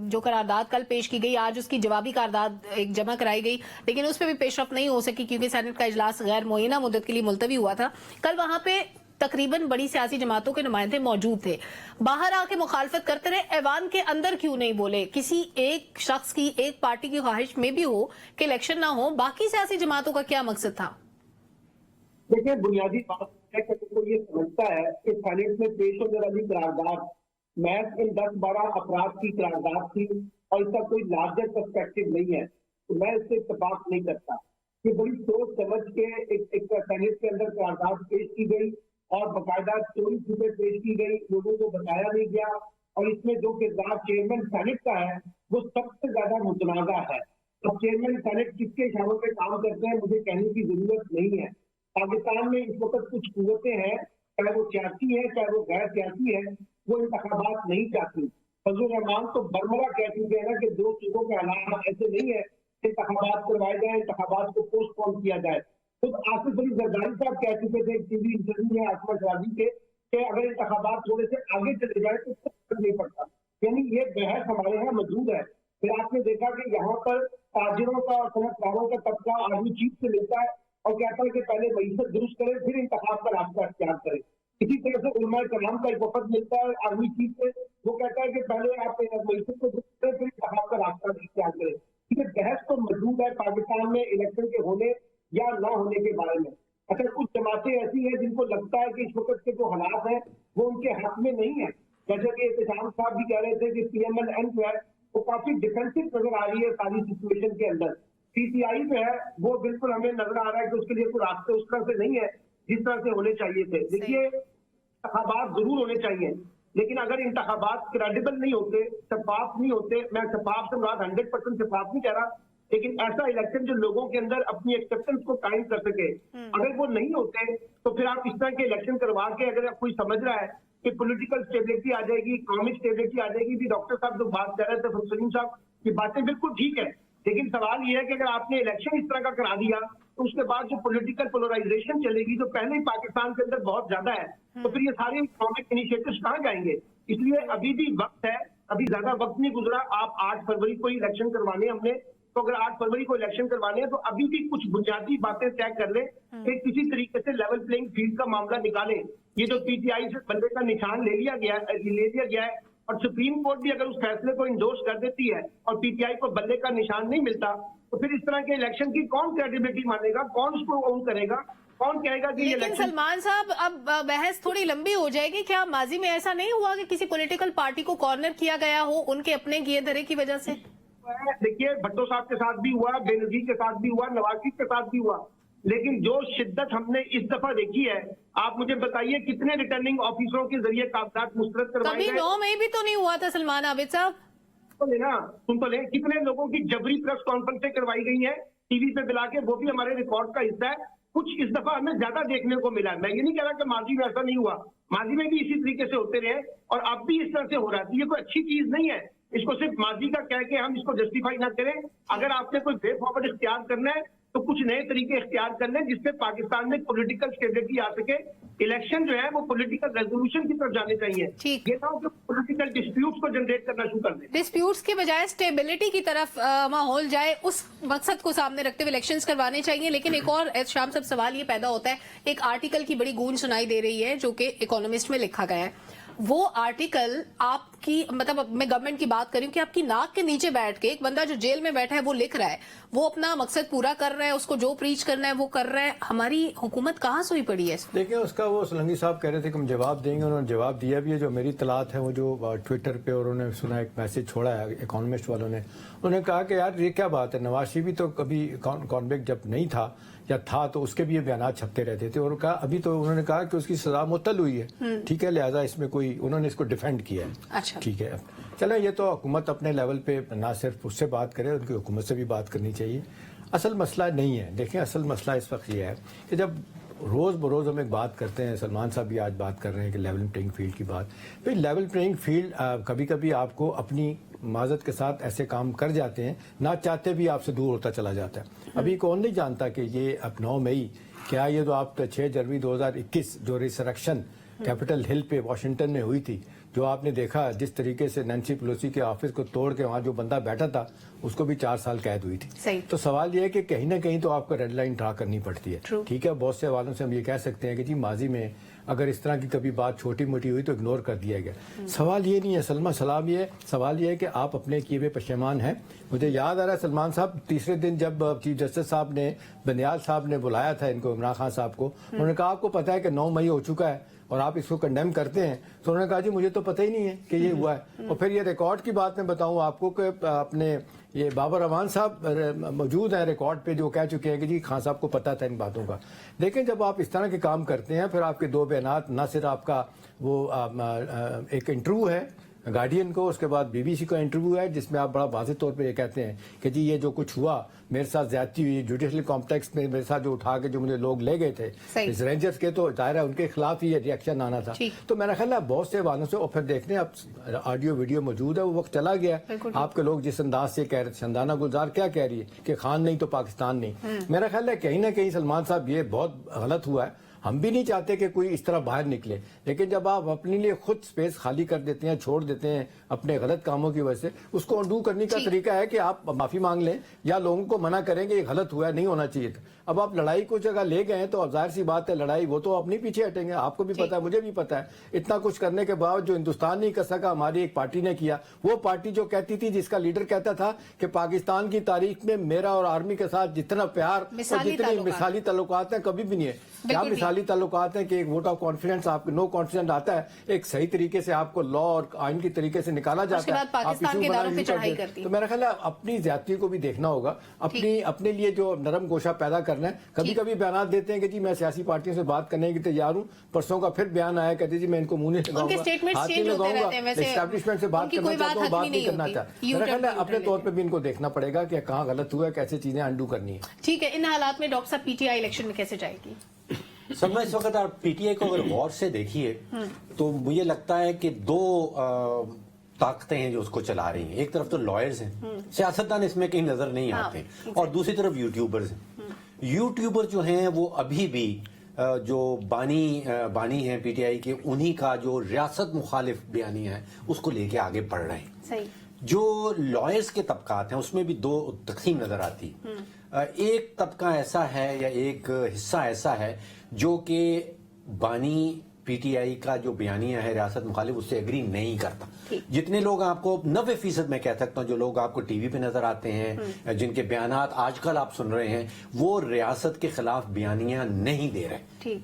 जो करारदाद कल पेश की गई, आज उसकी जवाबी करारदाद एक जमा कराई गई, लेकिन उस पर भी पेशरफ नहीं हो सकी क्योंकि सेनेट का इजलास गैर मुअय्यना मुद्दत के लिए मुलतवी हुआ था। कल वहां पे तकरीबन बड़ी सियासी जमातों के नुमाइंदे मौजूद थे, बाहर आके मुखालफत करते रहे, ऐवान के अंदर क्यों नहीं बोले? किसी एक शख्स की, एक पार्टी की ख्वाहिश में भी हो कि इलेक्शन ना हो, बाकी सियासी जमातों का क्या मकसद था? देखिए, बुनियादी बात है कि तो ये समझता है कि सेनेट में पेश होने वाली करारदाद महज इन 10-12 अपराध की करारदाद थी और इसका कोई लार्जर पर्सपेक्टिव नहीं है, तो मैं इससे इत्तेफाक नहीं करता। ये बड़ी सोच समझ के एक सेनेट के अंदर करारदाद पेश की गई और बाकायदा चोरी छुपे पेश की गई, लोगों को बताया नहीं गया, और इसमें जो किरदार चेयरमैन सेनेट का है वो सबसे ज्यादा मुतनाज़ा है। तो चेयरमैन सेनेट किसके इशारों पे काम करते हैं मुझे कहने की जरूरत नहीं है। पाकिस्तान में इस वक्त कुछ कुव्वतें हैं, चाहे वो सियासी है चाहे वो गैर सियासी है, वो इंतखाबात नहीं चाहती। फजलुर रहमान तो बरमला कह चुके हैं ना कि दो चीजों के हालात ऐसे नहीं है, इंतखाबात करवाए जाए, इंतखाबात को पोस्टपोन किया जाए। तो आसिफ अली जरदारी साहब कह चुके थे टीवी इंटरव्यू में आसमा शराजी के कि अगर इंतखाबात थोड़े से आगे चले जाए तो फर्क नहीं पड़ता। यानी ये बहस हमारे यहाँ मौजूद है। फिर आपने देखा कि यहाँ पर ताजिरों का और सनतकारों का तबका आर्मी चीफ से मिलता है और कहता है कि पहले मईशत दुरुस्त करें फिर इंतखाब का रास्ता अख्तियार करें। इसी तरह से उलमाए कलाम का एक वफद मिलता है आर्मी चीफ से, वो कहता है कि पहले आप मईशत को दुरुस्त करें फिर इंतखाब का रास्ता अख्तियार करें। ये बहस तो मौजूद है पाकिस्तान में इलेक्शन के होने या ना होने के बारे में। अच्छा, कुछ जमातें ऐसी हैं जिनको लगता है कि इस वक्त के जो हालात हैं वो उनके हाथ में नहीं है। जैसे कि एहतशाम साहब भी कह रहे थे कि PMLN जो है वो काफी डिफेंसिव नजर आ रही है सारी सिचुएशन के अंदर। PTI जो है वो बिल्कुल हमें नजर आ रहा है कि उसके लिए कोई रास्ते उस तरह से नहीं है जिस तरह से होने चाहिए थे। देखिए, इंतखाबात जरूर होने चाहिए, लेकिन अगर इंतखाबात क्रेडिबल नहीं होते, शफाफ नहीं होते, मैं शफाफ से मुराद 100% शफाफ नहीं कह रहा, लेकिन ऐसा इलेक्शन जो लोगों के अंदर अपनी एक्सेप्टेंस को कायम कर सके, अगर वो नहीं होते तो फिर आप इस तरह के इलेक्शन करवा के अगर कोई समझ रहा है कि पॉलिटिकल स्टेबिलिटी आ जाएगी, इकोनॉमिक स्टेबिलिटी आ जाएगी, भी डॉक्टर साहब जो बात कर रहे थे सलीम साहब, ये बातें बिल्कुल ठीक है, लेकिन सवाल ये है कि अगर आपने इलेक्शन इस तरह का करा दिया तो उसके बाद जो पॉलिटिकल पोलराइजेशन चलेगी जो पहले ही पाकिस्तान के अंदर बहुत ज्यादा है, तो फिर ये सारे इकोनॉमिक इनिशिएटिव्स कहाँ जाएंगे? इसलिए अभी भी वक्त है, अभी ज्यादा वक्त नहीं गुजरा। आप 8 फरवरी को इलेक्शन करवाने हमने, तो अगर 8 फरवरी को इलेक्शन करवाने हैं तो अभी भी कुछ बुनियादी बातें तय कर ले कि किसी तरीके से लेवल प्लेइंग फील्ड का मामला निकालें। ये जो PTI से बल्ले का निशान ले लिया गया है और सुप्रीम कोर्ट भी अगर उस फैसले को इंडोर्स कर देती है और PTI को बल्ले का निशान नहीं मिलता, तो फिर इस तरह के इलेक्शन की कौन क्रेडिबिलिटी मानेगा, कौन उसको ओन करेगा, कौन कहेगा कि ये लेकिन सलमान साहब, अब बहस थोड़ी लंबी हो जाएगी। क्या माजी में ऐसा नहीं हुआ कि किसी पॉलिटिकल पार्टी को कॉर्नर किया गया हो उनके अपने किए धरे की वजह से? देखिए, भट्टो साहब के साथ भी हुआ, बेनजीर के साथ भी हुआ, नवाज शरीफ के साथ भी हुआ। लेकिन जो शिद्दत हमने इस दफा देखी है, आप मुझे बताइए कितने रिटर्निंग ऑफिसरों के जरिए कागजात मुस्तरद करवाए कभी गए? 9 मई भी तो नहीं हुआ था सलमान आबिद साहब। तो लेना सुन तो ले, कितने लोगों की जबरी प्रेस कॉन्फ्रेंसें करवाई गई हैं टीवी पे बुला के, वो भी हमारे रिकॉर्ड का हिस्सा है। कुछ इस दफा हमें ज्यादा देखने को मिला है। मैं ये नहीं कह रहा कि माजी में ऐसा नहीं हुआ, माजी में भी इसी तरीके से होते रहे और अब भी इस तरह से हो रहा है। ये कोई अच्छी चीज नहीं है, इसको सिर्फ माजी का कह के हम इसको जस्टिफाई ना करें। अगर आपने कोई वे फॉरवर्ड इख्तियार करना है तो कुछ नए तरीके इख्तियार कर लें जिससे पाकिस्तान में पॉलिटिकल स्टेबिलिटी आ सके। इलेक्शन जो है वो पॉलिटिकल रेजोल्यूशन की तरफ जाने चाहिए, ठीक। ये ना हो कि पॉलिटिकल डिस्प्यूट्स को जनरेट करना शुरू कर दें। डिस्प्यूट्स के बजाय स्टेबिलिटी की तरफ माहौल जाए, उस मकसद को सामने रखते हुए इलेक्शंस करवाने चाहिए। लेकिन एक और शाम सब सवाल ये पैदा होता है, एक आर्टिकल की बड़ी गूंज सुनाई दे रही है जो कि इकोनॉमिस्ट में लिखा गया है। वो आर्टिकल आपकी, मतलब मैं गवर्नमेंट की बात कर रही हूँ कि आपकी नाक के नीचे बैठ के एक बंदा जो जेल में बैठा है वो लिख रहा है, वो अपना मकसद पूरा कर रहा है, उसको जो प्रीच करना है वो कर रहा है। हमारी हुकूमत कहाँ सोई पड़ी है? देखिए, उसका वो सोलंकी साहब कह रहे थे कि हम जवाब देंगे, उन्होंने जवाब दिया भी है। जो मेरी तलात है वो जो ट्विटर पे और उन्होंने सुना एक मैसेज छोड़ा है इकोनॉमिस्ट वालों ने, उन्होंने कहा कि यार ये क्या बात है, नवाज शरीफ भी तो कभी कॉन्विक्ट जब नहीं था या था तो उसके भी ये बयान छपते रहते थे, और कहा अभी तो उन्होंने कहा कि उसकी सजा मुअत्तल हुई है, ठीक है, लिहाजा इसमें कोई, उन्होंने इसको डिफेंड किया है। अच्छा, ठीक है, चलो ये तो हुकूमत अपने लेवल पे ना सिर्फ उससे बात करे, उनकी हुकूमत से भी बात करनी चाहिए। असल मसला नहीं है, देखें असल मसला इस वक्त ये है कि जब रोज़ बरोज़ हम एक बात करते हैं, सलमान साहब भी आज बात कर रहे हैं कि लेवल प्लेइंग फील्ड की बात, भाई लेवल प्लेइंग फील्ड कभी कभी आपको अपनी माजत के साथ ऐसे काम कर जाते हैं, ना चाहते भी आपसे दूर होता चला जाता है। अभी कौन नहीं जानता कि ये अब 9 मई क्या, ये तो आप 6 जनवरी 2021 जो रिसरेक्शन कैपिटल हिल पे वाशिंगटन में हुई थी, जो आपने देखा जिस तरीके से नैन्सी पेलोसी के ऑफिस को तोड़ के वहाँ जो बंदा बैठा था उसको भी 4 साल कैद हुई थी। सही। तो सवाल ये है कि कहीं ना कहीं तो आपको रेड लाइन ड्रा करनी पड़ती है। True. ठीक है, बहुत से हवालों से हम ये कह सकते हैं कि जी माजी में अगर इस तरह की कभी बात छोटी मोटी हुई तो इग्नोर कर दिया गया। सवाल ये नहीं है सलमा, सलाम ये सवाल ये है कि आप अपने किए हुए पशेमान हैं। मुझे याद आ रहा है सलमान साहब, तीसरे दिन जब चीफ जस्टिस साहब ने, बनियाल साहब ने बुलाया था इनको, इमरान खान साहब को, उन्होंने कहा आपको पता है कि 9 मई हो चुका है और आप इसको कंडेम करते हैं? तो उन्होंने कहा जी मुझे तो पता ही नहीं है कि ये हुआ है। और फिर ये रिकॉर्ड की बात मैं बताऊं आपको कि अपने ये बाबर रमान साहब मौजूद हैं रिकॉर्ड पे, जो कह चुके हैं कि जी खान साहब को पता था इन बातों का। लेकिन जब आप इस तरह के काम करते हैं, फिर आपके 2 बयानात, ना सिर्फ आपका वो एक इंटरव्यू है गार्डियन को, उसके बाद बीबीसी का इंटरव्यू है जिसमें आप बड़ा वाज़ेह तौर पे ये कहते हैं कि जी ये जो कुछ हुआ मेरे साथ ज्यादती हुई जुडिशल कॉम्प्लेक्स में, मेरे साथ जो उठा के जो मुझे लोग ले गए थे इस रेंजर्स के, तो जाहिर है उनके खिलाफ ही ये रिएक्शन आना था। तो मेरा ख्याल है बहुत से वालों से, और फिर देखने अब ऑडियो वीडियो मौजूद है, वो वक्त चला गया। आपके लोग जिस अंदाज से कह रहे थे, शंदाना गुलजार क्या कह रही है कि खान नहीं तो पाकिस्तान नहीं, मेरा ख्याल है कहीं ना कहीं सलमान साहब ये बहुत गलत हुआ है। हम भी नहीं चाहते कि कोई इस तरह बाहर निकले, लेकिन जब आप अपने लिए खुद स्पेस खाली कर देते हैं, छोड़ देते हैं अपने गलत कामों की वजह से, उसको अंडू करने का तरीका है कि आप माफी मांग लें या लोगों को मना करें कि ये गलत हुआ है, नहीं होना चाहिए था। अब आप लड़ाई को जगह ले गए हैं तो जाहिर सी बात है लड़ाई वो तो अपनी पीछे हटेंगे, आपको भी पता है, मुझे भी पता है। इतना कुछ करने के बाद जो हिंदुस्तान नहीं कर सका, हमारी एक पार्टी ने किया। वो पार्टी जो कहती थी, जिसका लीडर कहता था कि पाकिस्तान की तारीख में मेरा और आर्मी के साथ जितना प्यार और जितने मिसाली ताल्लुकात हैं कभी भी नहीं है। क्या मिसाली ताल्लुकात हैं कि एक वोट ऑफ कॉन्फिडेंस, आपको नो कॉन्फिडेंस आता है, एक सही तरीके से आपको लॉ और आइन की तरीके से निकाला जाता है, तो मेरा ख्याल है अपनी ज्यादती को भी देखना होगा, अपने लिए जो नरम गोशा पैदा करना है। कभी कभी बयान देते हैं कि जी मैं सियासी पार्टियों से बात करने की तैयार हूँ, परसों का फिर बयान आया, कहते जी मैं इनको मुंह नहीं लगाऊंगा, हाथ नहीं लगाऊंगा, एस्टैब्लिशमेंट से बात करना चाहता हूँ, बात नहीं करना चाहता। मेरा ख्याल है अपने तौर पर भी इनको देखना पड़ेगा कि कहाँ गलत हुआ है, कैसे चीजें अंडू करनी है। ठीक है, इन हालात में डॉक्टर साहब पीटीआई इलेक्शन में कैसे जाएगी? सलमा, इस वक्त आप पीटीआई को अगर गौर से देखिए तो मुझे लगता है कि 2 ताकतें हैं जो उसको चला रही हैं। एक तरफ तो लॉयर्स हैं, सियासतदान इसमें कहीं नजर नहीं आते, और दूसरी तरफ यूट्यूबर्स हैं। यूट्यूबर जो हैं वो अभी भी जो बानी हैं पीटीआई के, उन्हीं का जो रियासत मुखालिफ बयानिया है उसको लेके आगे बढ़ रहे हैं। सही। जो लॉयर्स के तबकात हैं उसमें भी 2 तकसीम नजर आती। एक तबका ऐसा है या एक हिस्सा ऐसा है जो कि बानी पीटीआई का जो बयानिया है रियासत मुखालिफ, उससे एग्री नहीं करता। जितने लोग आपको 90% मैं कह सकता हूं, जो लोग आपको टीवी पे नजर आते हैं, जिनके बयानात आजकल आप सुन रहे हैं, वो रियासत के खिलाफ बयानिया नहीं दे रहे,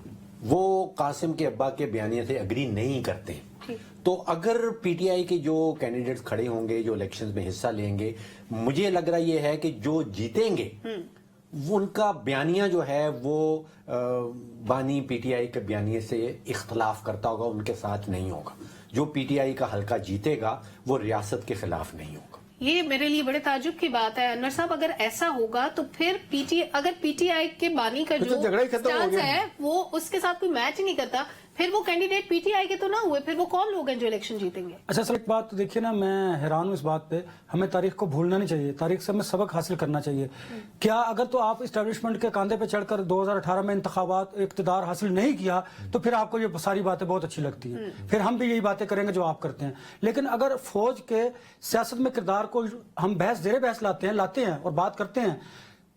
वो कासिम के अब्बा के बयानिया से एग्री नहीं करते हैं। तो अगर पीटीआई के जो कैंडिडेट्स खड़े होंगे, जो इलेक्शंस में हिस्सा लेंगे, मुझे लग रहा ये है कि जो जीतेंगे ان کا بیانیہ جو ہے وہ بانی پی ٹی آئی کے بیانیے سے اختلاف کرتا ہوگا، ان کے ساتھ نہیں ہوگا. جو پی ٹی آئی کا حلقہ جیتے گا وہ ریاست کے خلاف نہیں ہوگا. یہ میرے لیے بڑے تعجب کی بات ہے انور صاحب، اگر ایسا ہوگا تو پھر اگر پی ٹی آئی کے بانی کا جو سٹانس ہے وہ اس کے ساتھ کوئی میچ ہی نہیں کرتا، پھر وہ کینڈیڈیٹ پی ٹی آئی کے تو نہ ہوئے، پھر وہ کون لوگ ہیں جو الیکشن جیتیں گے؟ اچھا سر، ایک بات دیکھیے نا، میں حیران ہوں اس بات پہ. ہمیں تاریخ کو بھولنا نہیں چاہیے، تاریخ سے ہمیں سبق حاصل کرنا چاہیے. کیا اگر تو آپ اسٹیبلشمنٹ کے کاندھے پہ چڑھ کر 2018 میں انتخابات اقتدار حاصل نہیں کیا تو پھر آپ کو یہ ساری باتیں بہت اچھی لگتی ہیں، پھر ہم بھی یہی باتیں کریں گے جو آپ کرتے ہیں. لیکن اگر فوج کے سیاست میں کردار کو ہم زیر بحث لاتے ہیں اور بات کرتے ہیں،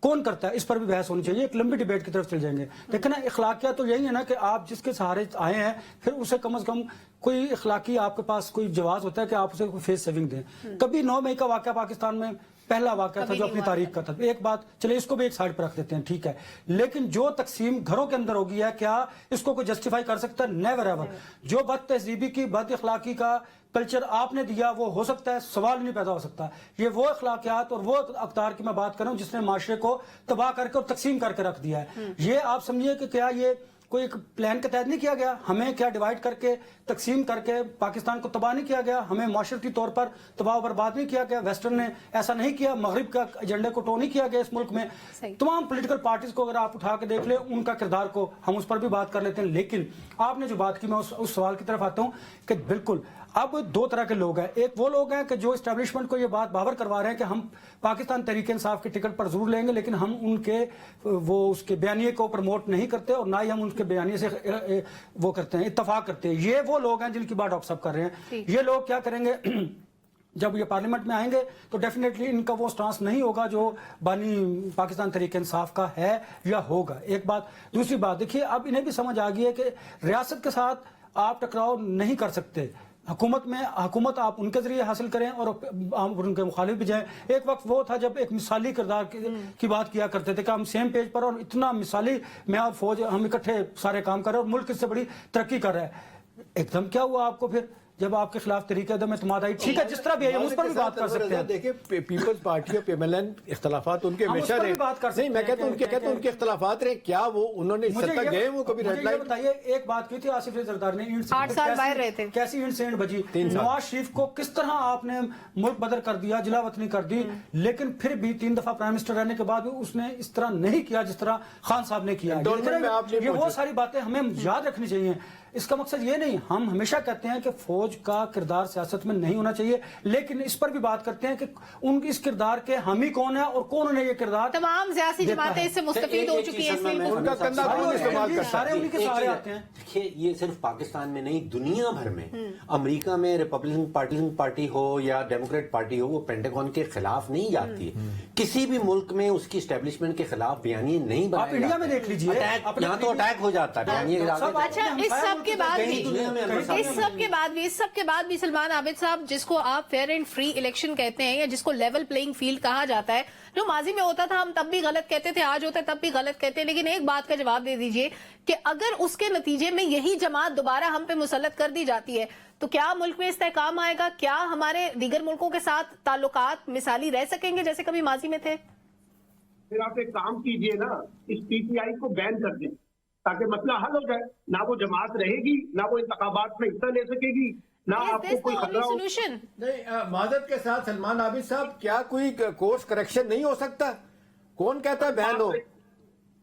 کون کرتا ہے، اس پر بھی بحث ہونی چاہیے. ایک لمبی ڈیبیٹ کی طرف چل جائیں گے. لیکن اخلاقیات تو یہی ہے نا کہ آپ جس کے سہارے آئے ہیں پھر اسے کم از کم کوئی اخلاقی آپ کے پاس کوئی جواز ہوتا ہے کہ آپ اسے کوئی فیس سیونگ دیں. کبھی 9 مئی کا واقعہ پاکستان میں پہلا واقعہ تھا جو اپنی تاریخ کا تھا. ایک بات چلے اس کو بھی ایک سائڈ پر رکھ دیتے ہیں، ٹھیک ہے، لیکن جو تقسیم گھروں کے اندر ہوگی ہے کیا اس کو کوئی جسٹیفائی کر سکتا ہے؟ Never ever. جو بد تہذیبی کی، بد اخلاقی کا کلچر آپ نے دیا وہ ہو سکتا ہے، سوال نہیں پیدا ہو سکتا. یہ وہ اخلاقیات اور وہ اقدار کی میں بات کر رہا ہوں جس نے معاشرے کو تباہ کر کے اور تقسیم کر کے رکھ دیا ہے. یہ آپ سمجھیے کہ کیا یہ کوئی ایک پلان کے تحت نہیں کیا گیا؟ ہمیں کیا ڈیوائیڈ کر کے تقسیم کر کے پاکستان کو تباہ نہیں کیا گیا؟ ہمیں معاشرتی طور پر تباہ و برباد نہیں کیا گیا؟ ویسٹرن نے ایسا نہیں کیا؟ مغرب کا ایجنڈے کو ٹو نہیں کیا گیا اس ملک میں؟ تمام پولیٹیکل پارٹیز کو اگر آپ اٹھا کے دیکھ لیں، ان کا کردار کو ہم اس پر بھی بات کر لیتے ہیں. لیکن آپ نے جو بات کی، میں اس سوال کی طرف آتا ہوں کہ بالکل اب 2 طرح کے لوگ ہیں. ایک وہ لوگ ہیں کہ جو اسٹیبلشمنٹ کو یہ بات باور کروا رہے ہیں کہ ہم پاکستان تحریک انصاف کے ٹکٹ پر ضرور لیں گے، لیکن ہم ان کے اس کے بیانیے کو پروموٹ نہیں کرتے اور نہ ہی ہم ان کے بیانیے سے وہ کرتے ہیں، اتفاق کرتے ہیں. یہ وہ لوگ ہیں جن کی بات ڈاکٹر صاحب کر رہے ہیں. یہ لوگ کیا کریں گے؟ جب یہ پارلیمنٹ میں آئیں گے تو ڈیفینیٹلی ان کا وہ سٹانس نہیں ہوگا جو بانی پاکستان تحریک انصاف کا ہے یا ہوگا. ایک بات. دوسری بات دیکھیے، اب انہیں بھی سمجھ آ گئی ہے کہ ریاست کے ساتھ آپ ٹکراؤ نہیں کر سکتے. حکومت آپ ان کے ذریعے حاصل کریں اور ان کے مخالف بھی جائیں. ایک وقت وہ تھا جب ایک مثالی کردار کی بات کیا کرتے تھے کہ ہم سیم پیج پر اور اتنا مثالی میں اور فوج ہم اکٹھے سارے کام کر رہے ہیں اور ملک اس سے بڑی ترقی کر رہا ہے. ایک دم کیا ہوا آپ کو پھر جب آپ کے خلاف طریقہ عدم اعتماد آئی؟ ٹھیک ہے، جس طرح بھی ہے اس پر بھی بات کر سکتے ہیں. دیکھیں پیپلز پارٹی اور PMLN اختلافات ان کے ہمیشہ رہے. نہیں، میں کہتا ہوں ان کے اختلافات رہے. کیا وہ انہوں نے اس حد تک گئے وہ کبھی ریڈ لائن؟ بتائیے، ایک بات کی تھی آصف زرداری نے، 8 سال باہر رہے تھے، کیسی اینٹ سے اینٹ بجی. نواز شریف کو کس طرح آپ نے ملک بدر کر دیا، جلا وطنی کر دی، لیکن پھر بھی 3 دفعہ پرائم منسٹر رہنے کے بعد بھی اس نے اس طرح نہیں کیا جس طرح خان صاحب نے کیا. یہ وہ ساری باتیں ہمیں یاد رکھنی چاہیے. اس کا مقصد یہ نہیں، ہم ہمیشہ کہتے ہیں کہ فوج کا کردار سیاست میں نہیں ہونا چاہیے، لیکن اس پر بھی بات کرتے ہیں کہ ان اس کردار کے حامی کون ہیں اور کون نے یہ کردار. تمام سیاسی جماعتیں اس سے مستفید ہو چکی ہیں. ان کا کندھا کون استعمال کرتا ہے؟ سارے انہی کے سارے آتے ہیں. دیکھیے، یہ صرف پاکستان میں نہیں، دنیا بھر میں، امریکہ میں ریپبلکن پارٹی ہو یا ڈیموکریٹ پارٹی ہو، وہ پینٹاگون کے خلاف نہیں جاتی ہے. کسی بھی ملک میں اس کی اسٹیبلشمنٹ کے خلاف بیانیے نہیں بنائے آپ انڈیا میں دیکھ لیجیے، یہاں تو اٹیک ہو جاتا ہے. اچھا، اس سب کے بعد بھی سلمان عابد صاحب، جس کو آپ فیئر اینڈ فری الیکشن کہتے ہیں یا جس کو لیول پلئنگ فیلڈ کہا جاتا ہے، جو ماضی میں ہوتا تھا ہم تب بھی غلط کہتے تھے، آج ہوتا ہے تب بھی غلط کہتے ہیں، لیکن ایک بات کا جواب دے دیجئے کہ اگر اس کے نتیجے میں یہی جماعت دوبارہ ہم پہ مسلط کر دی جاتی ہے تو کیا ملک میں استحکام آئے گا؟ کیا ہمارے دیگر ملکوں کے ساتھ تعلقات مثالی رہ سکیں گے جیسے کبھی ماضی میں تھے؟ پھر آپ ایک کام کیجئے نا، اس PTI کو بین کر دیں تاکہ مسئلہ حل ہو جائے. نہ وہ جماعت رہے گی، نہ وہ انتخابات میں حصہ لے سکے گی، نہ آپ کو کوئی خطرہ ہو. نہیں، معذرت کے ساتھ سلمان عابد صاحب، کیا کوئی کورس کریکشن نہیں ہو سکتا؟ کون کہتا ہے بین ہو؟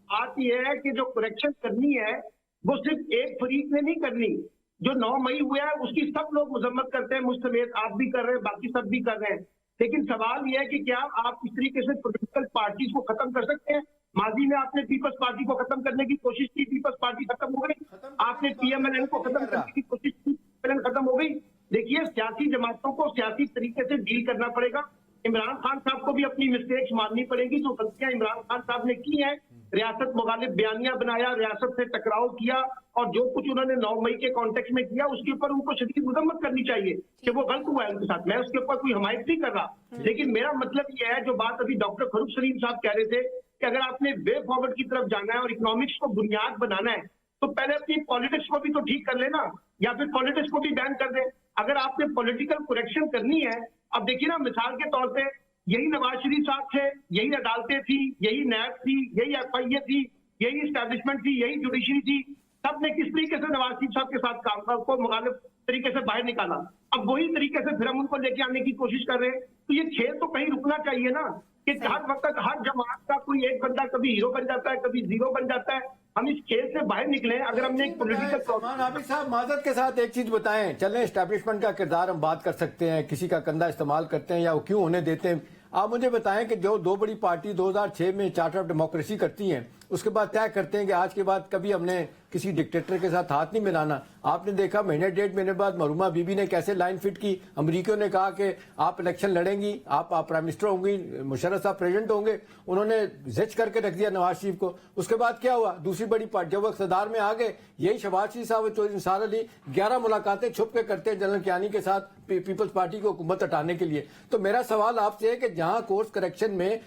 بات یہ ہے کہ جو کریکشن کرنی ہے وہ صرف ایک فریق نے نہیں کرنی. جو 9 مئی ہوا ہے اس کی سب لوگ مذمت کرتے ہیں، مجھ سمیت آپ بھی کر رہے ہیں، باقی سب بھی کر رہے ہیں. لیکن سوال یہ ہے کہ کیا آپ اس طریقے سے پولیٹیکل پارٹیز کو ختم کر سکتے ہیں؟ ماضی میں آپ نے پیپلز پارٹی کو ختم کرنے کی کوشش کی، پیپلز پارٹی ختم ہو گئی. آپ نے PMLN کو ختم کرنے کی کوشش کی، PMLN ختم ہو گئی. دیکھیے، سیاسی جماعتوں کو سیاسی طریقے سے ڈیل کرنا پڑے گا. عمران خان صاحب کو بھی اپنی مسٹیکس ماننی پڑے گی. جو غلطیاں عمران خان صاحب نے کی ہیں، ریاست مغالب بیانیہ بنایا، ریاست سے ٹکراؤ کیا، اور جو کچھ انہوں نے 9 مئی کے کانٹیکس میں کیا اس کے اوپر ان کو شدید مذمت کرنی چاہیے کہ وہ غلط ہوا ہے ان کے ساتھ. میں اس کے اوپر کوئی حمایت نہیں کر رہا، لیکن میرا مطلب یہ ہے جو بات ابھی ڈاکٹر فاروق سلیم صاحب کہہ رہے تھے کہ اگر آپ نے وے فارورڈ کی طرف جانا ہے اور اکنامکس کو بنیاد بنانا ہے تو پہلے اپنی پالیٹکس کو بھی تو ٹھیک کر لینا، یا پھر پالیٹکس کو بھی بین کر دیں. اگر آپ نے پولیٹیکل کریکشن کرنی ہے، اب دیکھیے نا، مثال کے طور پہ यही नवाज शरीफ साहब थे, यही अदालतें थी, यही नैब थी, यही FIA थी, यही इस्टेब्लिशमेंट थी, यही जुडिशरी थी। सबने किस तरीके से नवाज शरीफ साहब के साथ काम को मुखालिफ तरीके से बाहर निकाला, अब वही तरीके से फिर हम उनको लेके आने की कोशिश कर रहे हैं। तो ये खेल तो कहीं रुकना चाहिए ना, कि हर वक्त हर जमात का कोई एक बंदा कभी हीरो बन जाता है, कभी जीरो बन जाता है। हम इस खेल से बाहर निकले। अगर हमने एक पॉलिटिकल सलमान आबिद साहब माजरत के साथ एक चीज बताएं, चलें एस्टैब्लिशमेंट का किरदार हम बात कर सकते हैं, किसी का कंधा इस्तेमाल करते हैं या वो क्यों होने देते हैं। आप मुझे बताएं कि जो दो बड़ी पार्टी 2006 में चार्टर ऑफ डेमोक्रेसी करती हैं, उसके बाद तय करते हैं कि आज के बाद कभी हमने किसी डिक्टेटर के साथ हाथ नहीं मिलाना। आपने देखा महीने डेढ़ महीने बाद महरूमा बीबी ने कैसे लाइन फिट की। अमरीकियों ने कहा कि आप इलेक्शन लड़ेंगी, आप प्राइम मिनिस्टर होंगी, मुशर्रफ साहब प्रेसिडेंट होंगे। उन्होंने जिच करके रख दिया नवाज शरीफ को। उसके बाद क्या हुआ, दूसरी बड़ी पार्टी जब वो इक़्तिदार में आ गए, यही शहबाज शरीफ साहब चौधरी निसार अली 11 मुलाकातें छुप के करते हैं जनरल कियानी के साथ पीपल्स पार्टी को हुकूमत हटाने के लिए। तो मेरा सवाल आपसे है कि जहां कोर्स करेक्शन में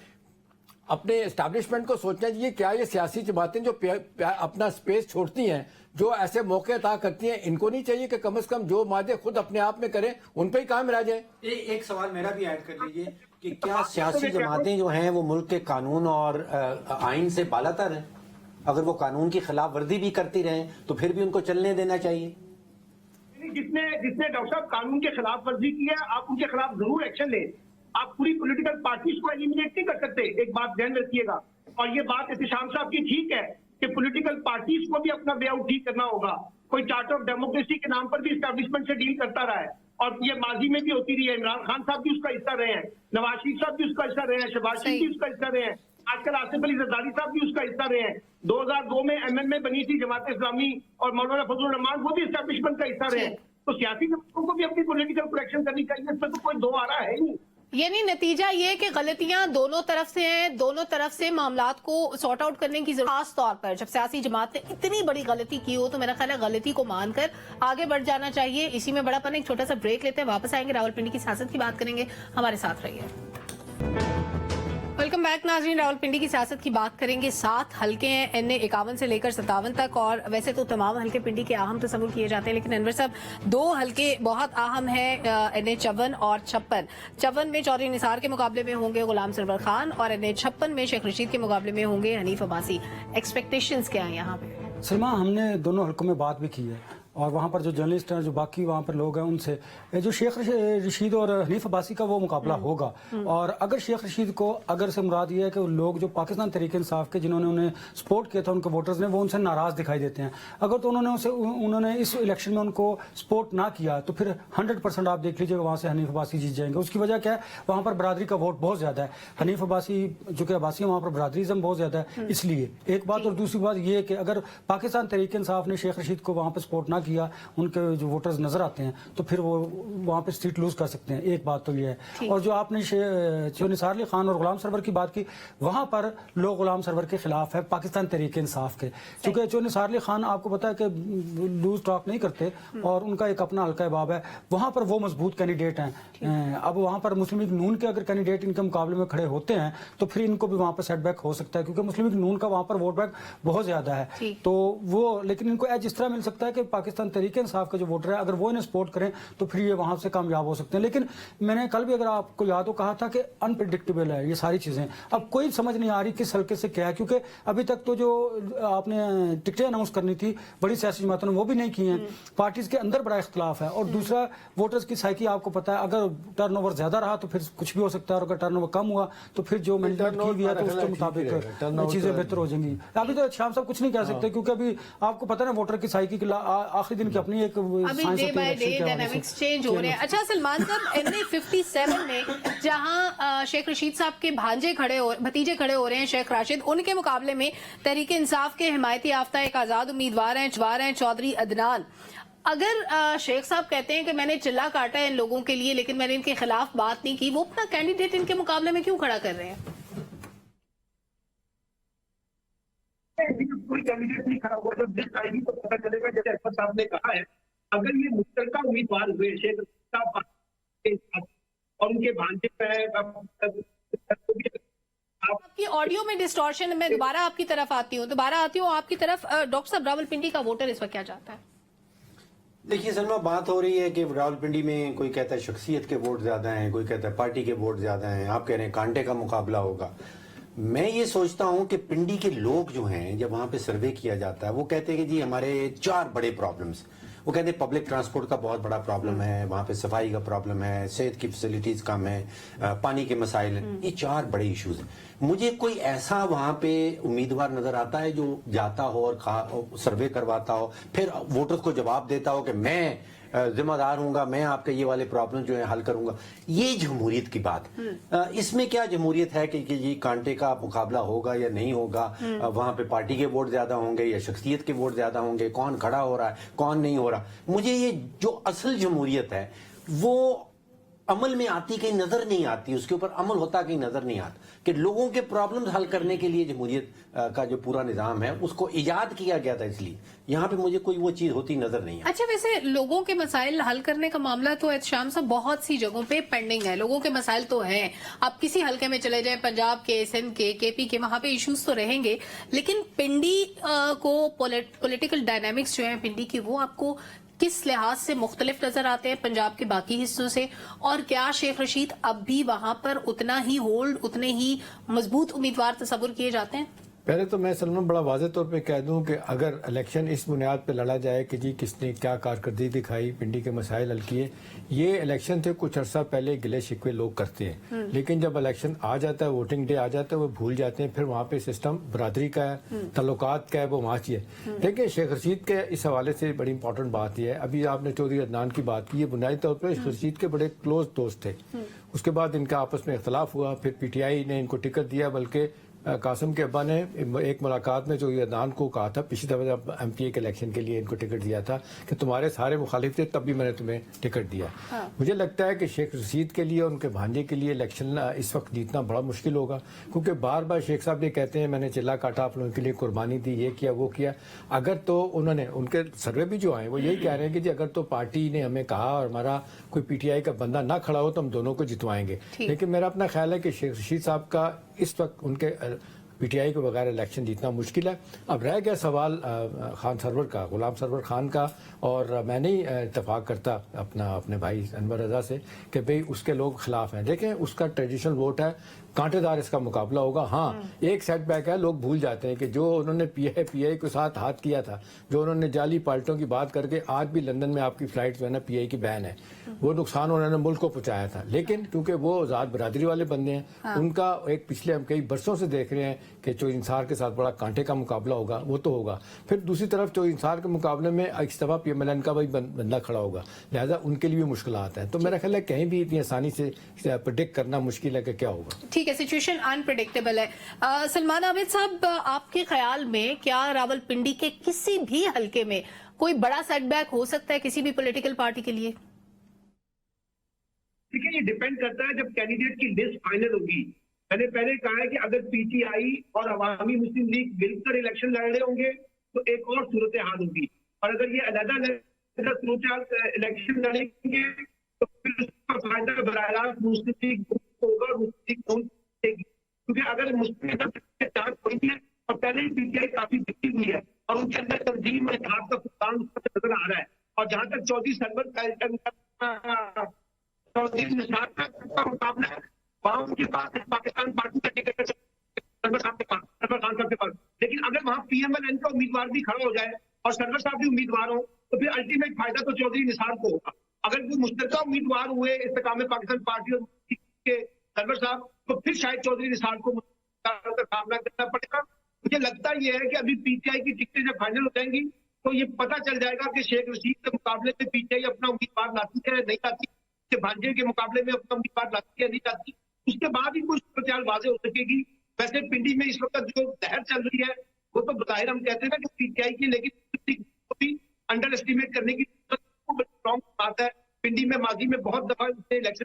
अपने एस्टैब्लिशमेंट को सोचना चाहिए, क्या ये सियासी जमातें जो अपना स्पेस छोड़ती हैं, जो ऐसे मौके अता करती हैं, इनको नहीं चाहिए कि कम से कम जो मादे खुद अपने आप में करें उन पर ही कायम रह जाए? एक सवाल मेरा भी ऐड कर लीजिए कि क्या सियासी जमातें जो हैं वो मुल्क के कानून और आइन से बालातर हैं? अगर वो कानून की खिलाफ वर्जी भी करती रहें तो फिर भी उनको चलने देना चाहिए। जिसने डॉक्टर साहब कानून के खिलाफ वर्जी की है, आप उनके खिलाफ जरूर एक्शन लें। आप पूरी पॉलिटिकल पार्टीज को एलिमिनेट नहीं कर सकते, एक बात ध्यान रखिएगा। और ये बात एहतिशाम साहब की ठीक है कि पॉलिटिकल पार्टीज को भी अपना वे आउट ठीक करना होगा। कोई चार्टर ऑफ डेमोक्रेसी के नाम पर भी एस्टैब्लिशमेंट से डील करता रहा है, और ये माजी में भी होती रही है। इमरान खान साहब भी उसका हिस्सा रहे हैं, नवाज शरीफ साहब भी उसका हिस्सा रहे हैं, शहबाज शरीफ भी उसका हिस्सा रहे हैं, आजकल आसिफ अली जरदारी साहब भी उसका हिस्सा रहे हैं। 2002 में MMA बनी थी जमात इस्लामी और मौलाना फजलुर रहमान, वो भी एस्टैब्लिशमेंट का हिस्सा रहे हैं। तो सियासी जमातों को भी अपनी पॉलिटिकल करेक्शन करनी चाहिए, इसमें तो कोई दो आ रहा है नहीं। यानी नतीजा ये कि गलतियां दोनों तरफ से हैं, दोनों तरफ से मामलात को सॉर्ट आउट करने की जरूरत। खास तौर पर जब सियासी जमात ने इतनी बड़ी गलती की हो तो मेरा ख्याल है गलती को मानकर आगे बढ़ जाना चाहिए। इसी में बड़ापन। एक छोटा सा ब्रेक लेते हैं, वापस आएंगे, रावलपिंडी की सियासत की बात करेंगे। हमारे साथ रहिए। वेलकम बैक नाज़रीन, रावलपिंडी की सियासत की बात करेंगे। 7 हलके हैं NA 51 से लेकर 57 तक, और वैसे तो तमाम हलके पिंडी के अहम तस्वुर किए जाते हैं, लेकिन अनवर साहब 2 हलके बहुत अहम है, NA 54 और 56। 54 में चौधरी निसार के मुकाबले में होंगे गुलाम सरवर खान, और NA 56 में शेख रशीद के मुकाबले में होंगे हनीफ अब्बासी। एक्सपेक्टेशंस क्या है यहाँ पे? सलमा, हमने दोनों हलकों में बात भी की है, और वहाँ पर जो जर्नलिस्ट हैं, जो बाकी वहाँ पर लोग हैं, उनसे जो शेख रशीद और हनीफ अब्बासी का वो मुकाबला होगा। और अगर शेख रशीद को, अगर से मुराद ये है कि लोग जो पाकिस्तान तहरीक इंसाफ के जिन्होंने उन्हें सपोर्ट किया था, उनके वोटर्स ने, वो उनसे नाराज़ दिखाई देते हैं। अगर तो उन्होंने इस इलेक्शन में उनको सपोर्ट ना किया तो फिर 100% आप देख लीजिएगा वहाँ से हनीफ अब्बासी जीत जाएंगे। उसकी वजह क्या है, वहाँ पर बरादरी का वोट बहुत ज़्यादा है। हनीफ अब्बासी जो कि अब्बासी है, वहाँ पर बरादरीज़म बहुत ज़्यादा है, इसलिए एक बात। और दूसरी बात ये कि अगर पाकिस्तान तहरीक इंसाफ ने शेख रशीद को वहाँ पर सपोर्ट ना किया, उनके जो वोटर्स नजर आते हैं, तो फिर वो वहाँ पे सीट लूज कर सकते हैं। एक बात तो ये है। और जो आपने निसार अली खान और गुलाम सरवर की बात की, वहाँ पर लोग गुलाम सरवर के खिलाफ है पाकिस्तान तहरीक इंसाफ के, क्योंकि निसार अली खान आपको पता है कि लूज टॉक नहीं करते और उनका एक अपना हल्का बाब है, वहाँ पर वो मजबूत कैंडिडेट हैं। अब वहाँ पर मुस्लिम लीग नून के अगर कैंडिडेट इनके मुकाबले में खड़े होते हैं तो फिर इनको भी वहाँ पर सेटबैक हो सकता है, क्योंकि मुस्लिम लीग नून का वहाँ पर वोट बैंक बहुत ज्यादा है। तो वो, लेकिन इनको एज इस तरह मिल सकता है कि पाकिस्तान तहरीक इंसाफ के जो वोटर है, अगर वो इन्हें सपोर्ट करें तो फिर ये वहां से कामयाब हो सकते हैं। लेकिन मैंने कल भी, अगर आपको याद हो, कहा था कि अनप्रिडिक्टेबल है ये सारी चीजें। अब कोई समझ नहीं आ रही किस हल्के से क्या है, क्योंकि अभी तक तो जो आपने टिकटें अनाउंस करनी थी बड़ी सियासी जमातों ने, वो भी नहीं की हैं। पार्टीज के अंदर बड़ा इख्तलाफ है। और दूसरा, वोटर्स की साइकी आपको पता है, अगर टर्नओवर ज्यादा रहा तो फिर कुछ भी हो सकता है, और अगर टर्नओवर कम हुआ तो फिर जो मैंडेट की हुई है तो उसके मुताबिक चीजें बेहतर हो जाएंगी। अभी तो शाम साहब कुछ नहीं कह सकते, क्योंकि अभी आपको पता है वोटर की साइकी के आखिरी दिन की अपनी एक day by day dynamics change हो रहे हैं। अच्छा सलमान साहब, NA 57 में जहां शेख रशीद साहब के भतीजे खड़े हो रहे हैं, शेख राशिद, उनके मुकाबले में तहरीक इंसाफ के हिमायती याफ्ता एक आजाद उम्मीदवार हैं चौधरी अदनान। अगर शेख साहब कहते हैं कि मैंने चिल्ला काटा है इन लोगों के लिए, लेकिन मैंने इनके खिलाफ बात नहीं की, वो अपना कैंडिडेट इनके मुकाबले में क्यों खड़ा कर रहे हैं? कोई कैंडिडेट नहीं खड़ा हुआ, जब लिस्ट आएगी तो पता चलेगा। जैसे अहमद साहब ने कहा है, अगर ये मुश्तरका उम्मीदवार हुए शेख साहब और उनके भांजे आपकी ऑडियो में डिस्टॉर्शन, मैं दोबारा आपकी तरफ आती हूँ आपकी तरफ। डॉक्टर साहब, रावलपिंडी का वोटर इस वक्त क्या चाहता है? देखिए सलमा, बात हो रही है कि रावलपिंडी में कोई कहता है शख्सियत के वोट ज्यादा हैं, कोई कहता है पार्टी के वोट ज्यादा हैं, आप कह रहे हैं कांटे का मुकाबला होगा। मैं ये सोचता हूं कि पिंडी के लोग जो हैं, जब वहां पे सर्वे किया जाता है, वो कहते हैं कि जी हमारे 4 बड़े प्रॉब्लम्स। वो कहते हैं पब्लिक ट्रांसपोर्ट का बहुत बड़ा प्रॉब्लम है, वहां पे सफाई का प्रॉब्लम है, सेहत की फैसिलिटीज कम है, पानी के मसाइल हैं। ये 4 बड़े इश्यूज हैं। मुझे कोई ऐसा वहां पे उम्मीदवार नजर आता है जो जाता हो और सर्वे करवाता हो, फिर वोटर्स को जवाब देता हो कि मैं जिम्मेदार हूंगा, मैं आपके ये वाले प्रॉब्लम जो है हल करूंगा। ये जमहूरियत की बात। इसमें क्या जमहूरियत है कि ये कांटे का मुकाबला होगा या नहीं होगा, वहां पे पार्टी के वोट ज्यादा होंगे या शख्सियत के वोट ज्यादा होंगे, कौन खड़ा हो रहा है कौन नहीं हो रहा। मुझे ये जो असल जमहूरियत है वो अमल में आती कहीं नजर नहीं आती, उसके ऊपर अमल होता कहीं नजर नहीं आता कि लोगों के प्रॉब्लम्स हल करने के लिए जमहूरियत का जो पूरा निजाम है उसको इजाद किया गया था, इसलिए यहाँ पे मुझे कोई वो चीज होती नजर नहीं आती। अच्छा, वैसे लोगों के मसाइल हल करने का मामला तो एहतशाम साहब बहुत सी जगहों पे पेंडिंग है। लोगों के मसाइल तो हैं, आप किसी हलके में चले जाएं, पंजाब के, सिंध के, केपी के, वहां पे इश्यूज तो रहेंगे, लेकिन पिंडी को पॉलिटिकल डायनामिक्स जो है पिंडी की, वो आपको किस लिहाज से मुख्तलिफ नजर आते हैं पंजाब के बाकी हिस्सों से? और क्या शेख रशीद अब भी वहां पर उतना ही होल्ड, उतने ही मजबूत उम्मीदवार तस्वुर किए जाते हैं? पहले तो मैं सलमान बड़ा वाज़ेह तौर पे कह दूं कि अगर इलेक्शन इस बुनियाद पे लड़ा जाए कि जी किसने क्या कारकर्दगी दिखाई, पिंडी के मसाइल हल किए, ये इलेक्शन से कुछ अर्सा पहले गिले शिकवे लोग करते हैं, लेकिन जब इलेक्शन आ जाता है, वोटिंग डे आ जाता है, वो भूल जाते हैं। फिर वहाँ पे सिस्टम बरादरी का है, तल्लुकात का है, वो वहाँ चाहिए। देखिए शेख रशीद के इस हवाले से बड़ी इंपॉर्टेंट बात यह है, अभी आपने चौधरी अदनान की बात की, ये बुनियादी तौर पर शेख रशीद के बड़े क्लोज दोस्त थे। उसके बाद इनका आपस में इख्तलाफ हुआ, फिर PTI ने इनको टिकट दिया, बल्कि कासिम के अब्बा ने एक मुलाकात में चौधरी अदनान को कहा था, पिछली दफा जब MPA के इलेक्शन के लिए इनको टिकट दिया था, कि तुम्हारे सारे मुखालिफ थे तब भी मैंने तुम्हें टिकट दिया। मुझे लगता है कि शेख रशीद के लिए और उनके भांजे के लिए इलेक्शन इस वक्त जीतना बड़ा मुश्किल होगा, क्योंकि बार बार शेख साहब ये कहते हैं मैंने चिल्ला काटा, आप लोगों के लिए कुर्बानी दी, ये किया वो किया। अगर तो उन्होंने, उनके सर्वे भी जो आए वो यही कह रहे हैं कि जी अगर तो पार्टी ने हमें कहा और हमारा कोई PTI का बंदा ना खड़ा हो तो हम दोनों को जितवाएंगे। लेकिन मेरा अपना ख्याल है कि शेख रशीद साहब का इस वक्त उनके PTI के बगैर इलेक्शन जीतना मुश्किल है। अब रह गया सवाल खान सरवर का, गुलाम सरवर खान का, और मैं नहीं इतफाक करता अपने भाई अनवर रजा से कि भाई उसके लोग खिलाफ हैं। देखें उसका ट्रेडिशनल वोट है, कांटेदार इसका मुकाबला होगा। हाँ, एक सेटबैक है, लोग भूल जाते हैं कि जो उन्होंने PI के साथ हाथ किया था, जो उन्होंने जाली पार्टियों की बात करके, आज भी लंदन में आपकी फ्लाइट जो है ना PI की बैन है, वो नुकसान उन्होंने मुल्क को पहुंचाया था। लेकिन क्योंकि वो आजाद बरादरी वाले बंदे हैं, उनका एक पिछले हम कई बरसों से देख रहे हैं कि चौधरी इंसार के साथ बड़ा कांटे का मुकाबला होगा, वो तो होगा। फिर दूसरी तरफ चौधरी इंसार के मुकाबले में इस दफा PMLN का भाई बंदा खड़ा होगा, लिहाजा उनके लिए भी मुश्किल आता है। तो मेरा ख्याल है कहीं भी इतनी आसानी से प्रेडिक्ट करना मुश्किल है कि क्या होगा। ठीक है, सिचुएशन अनप्रेडिक्टेबल है। सलमान आबिद साहब, आपके ख्याल में क्या रावलपिंडी के किसी भी हलके में कोई बड़ा सेटबैक हो सकता है किसी भी पॉलिटिकल पार्टी के लिए? ठीक है, ये डिपेंड करता है जब कैंडिडेट की लिस्ट फाइनल होगी। मैंने पहले कहा है कि अगर PTI और अवामी मुस्लिम लीग मिलकर इलेक्शन लड़ रहे होंगे तो एक और सूरत हाल होगी, और अगर ये अलग-अलग सूरत इलेक्शन लड़ेंगे तो फिर उसका फायदा बराह रास्त मुस्लिम लीग होगा, मुस्लिम लीग, क्योंकि अगर मुस्लिम चांस हुई है और पहले ही PTI काफी बिकी हुई है और उनके अंदर तंजीम में खास का फुकदान नजर आ रहा है। और जहां तक चौधरी सरवर चौधरी निसार का मुकाबला है, वहां उनके पास पाकिस्तान पार्टी का टिकट सरवर खान साहब के पास। लेकिन अगर वहां PMLN का उम्मीदवार भी खड़ा हो जाए और सरवर साहब भी उम्मीदवार हो तो फिर अल्टीमेट फायदा तो चौधरी निसार को होगा। अगर वो मुश्तरका उम्मीदवार हुए इस्तेकाम पाकिस्तान पार्टी और के सरवर साहब, तो फिर शायद चौधरी निसार को का सामना करना पड़ेगा। मुझे लगता यह है कि अभी PTI की टिकटें जब फाइनल हो जाएंगी तो ये पता चल जाएगा कि शेख रशीद के मुकाबले में PTI अपना उम्मीदवार लाती है नहीं लाती, भांजे के मुकाबले में अपना उम्मीदवार लाती है नहीं लाती। उसके बाद ही कुछ प्रचार वाजे हो सकेगी। वैसे पिंडी में इस वक्त जो लहर चल रही है वो तो बज़ाहिर हम कहते हैं ना कि PTI की, लेकिन अंडर एस्टिमेट करने की स्ट्रॉन्ग बात है। पिंडी में माजी में बहुत दफा इलेक्शन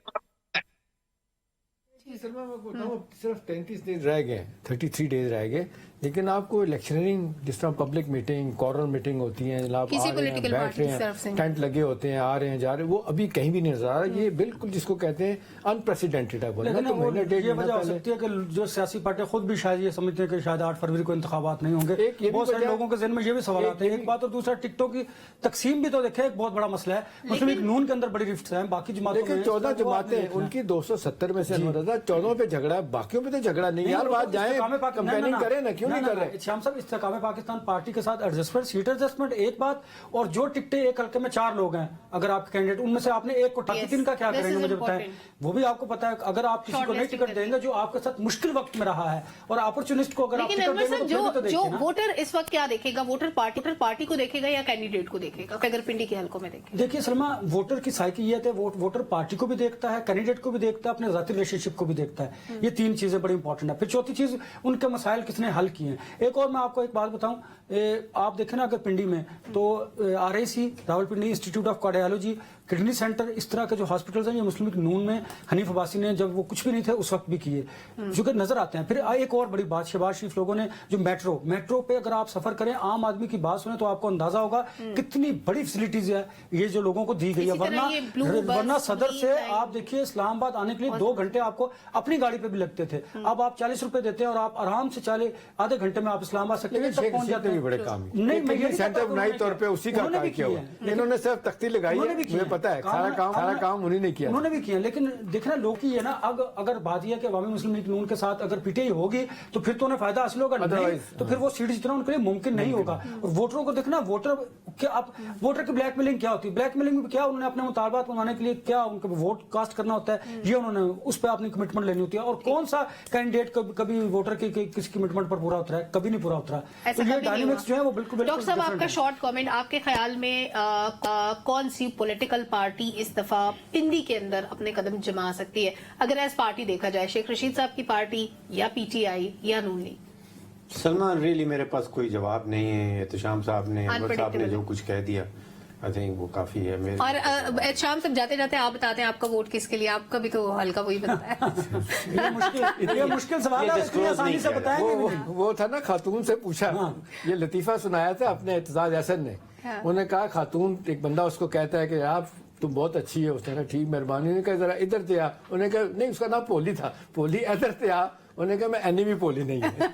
सिर्फ 33 डेज रह गए, 33 डेज रह गए। लेकिन आपको इलेक्शनरिंग जिस तरह पब्लिक मीटिंग कॉर्नर मीटिंग होती है जनाब, किसी आ रहे हैं, political बैठ party रहे की तरफ से। हैं, टेंट लगे होते हैं, आ रहे हैं, जा रहे हैं, वो अभी कहीं भी नहीं नजर आ रहा। ये बिल्कुल जिसको कहते हैं अनप्रेसिडेंटेड है। बोलना लेकिन तो वो महीने डेढ़ ये महीना वजह हो पहले सकती है कि जो सियासी पार्टियां खुद भी शायद ये समझते हैं कि शायद 8 फरवरी को इंतखाबात नहीं होंगे। एक ये भी बहुत सारे वजह- लोगों के ज़हन में ये भी सवाल एक आते हैं। ये एक भी- बात और दूसरा टिकटों की तकसीम भी तो देखे, एक बहुत बड़ा मसला है। मुस्लिम लीग नून के अंदर बड़ी रिफ्ट्स हैं, बाकी जमातों लेकिन में 14 वो आपने जमातें देखना है। उनकी 270 में से अनवर रजा 14 पे झगड़ा है, बाकियों पे तो झगड़ा नहीं। यार वो बात तो जाए इस्तेकामे पाकिस्तान- कंपेनिंग करें ना, क्यों नहीं कर रहे? श्याम साहब, इस्तेकामे पाकिस्तान पार्टी के साथ एडजस्टमेंट, सीट एडजस्टमेंट एक बात, और जो टिकटें एक हल्के में 4 लोग हैं, अगर आपके कैंडिडेट उनमें से आपने एक को ठाकी, Yes, 3 का क्या this करेंगे is मुझे बताएं। important. वो भी आपको पता है, अगर आप किसी को नहीं Shortlisting टिकट देंगे जो आपके साथ मुश्किल वक्त में रहा है, और अपॉर्चुनिस्ट को अगर आप लेकिन टिकट अनवर देंगे साहब, तो फिर भी तो जो देखिए ना। वोटर इस वक्त क्या देखेगा? वोटर पार्टी को देखेगा या कैंडिडेट को देखेगा? अगर पिंडी के हलकों में देखेगा, देखिए सलमा, वोटर की साइकी ये है, वोटर पार्टी को भी देखता है, कैंडिडेट को भी देखता है, अपने जाती रिलेशनशिप को भी देखता है। ये 3 चीजें बड़ी इंपॉर्टेंट है। फिर चौथी चीज, उनके मसाइल किसने हल किए हैं। एक और मैं आपको एक बात बताऊं, आप देखें ना अगर पिंडी में तो RIC Rawalpindi institute of cardiology, kidney centre, इस तरह के जो हॉस्पिटल्स हैं, ये मुस्लिम लीग नून में हनीफ अब्बासी ने जब वो कुछ भी नहीं थे उस वक्त भी किए, जो कि नजर आते हैं। फिर एक और बड़ी बात, शहबाज शरीफ लोगों ने जो मेट्रो पे अगर आप सफर करें, आम आदमी की बात सुने तो आपको अंदाजा होगा कितनी बड़ी फैसिलिटीज है ये जो लोगों को दी गई है। इसी तरह ये blue bus, वरना सदर green से line। आप देखिए इस्लामाबाद आने के लिए 2 घंटे आपको अपनी गाड़ी पे भी लगते थे। अब आप 40 रुपए देते हैं और आप आराम से आधे घंटे में आप इस्लामाबाद लेकिन सेक्रेटरी तक शेख पहुंच रशीद जाते ने भी हैं। बड़े काम नहीं, मैं ये नहीं सेंटर कहता बनाई उन्होंने तौर पे किया। उसी का उन्होंने कार्य भी किया हुआ किया है। इन्होंने सिर्फ तख्ती लगाई उन्होंने है, भी किया मुझे पता है, सारा काम उन्हीं ने किया। उन्होंने भी किया, लेकिन देखना लोग की है ना, अगर बात यह है कि अवामी मुस्लिम लीग नून के साथ अगर PTI होगी तो फिर तो उन्हें फायदा हासिल होगा, नहीं Otherwise, तो फिर वो सीट जितना उनके लिए मुमकिन नहीं होगा। और वोटरों को देखना, वोटर की ब्लैकमेलिंग क्या होती है, ब्लैकमेलिंग में क्या उन्होंने अपने मुतालबात मनवाने के लिए क्या उनको वोट कास्ट करना होता है, ये उन्होंने उस पर अपनी कमिटमेंट लेनी होती है। और कौन सा कैंडिडेट कभी वोटर की किसी कमिटमेंट पर पूरा उतरा है? कभी नहीं पूरा उतरा। ऐसा तो ये कभी नहीं डायनेमिक्स हुआ। जो है वो बिल्कुल डॉक्टर साहब, different आपका है। शॉर्ट कमेंट, आपके ख्याल में कौन सी पॉलिटिकल पार्टी इस दफा पिंडी के अंदर अपने कदम जमा सकती है? अगर एज पार्टी देखा जाए, शेख रशीद साहब की पार्टी या PTI या नून लीग? सलमान, रियली मेरे पास कोई जवाब नहीं है। एहतशाम साहब ने, अनवर साहब ने जो कुछ कह दिया, आई थिंक वो काफी है मेरे। और शाम सब जाते जाते आप बताते हैं आपका वोट किसके लिए? आपका भी तो हल्का वही बनता है। ये मुश्किल सवाल है, इतनी आसानी से बताएंगे भी नहीं। वो था ना, खातून से पूछा, ये लतीफा सुनाया था अपने एतजाज हसन ने। उन्होंने कहा, खातून, एक बंदा उसको कहता है कि आप तुम बहुत अच्छी है। उसने कहा ठीक, मेहरबानी। ने कहा जरा इधर से आ। उन्होंने कहा नहीं, उसका नाम पोली था, पोली इधर से आ। उन्होंने कहा मैं एनिमी पोली नहीं है।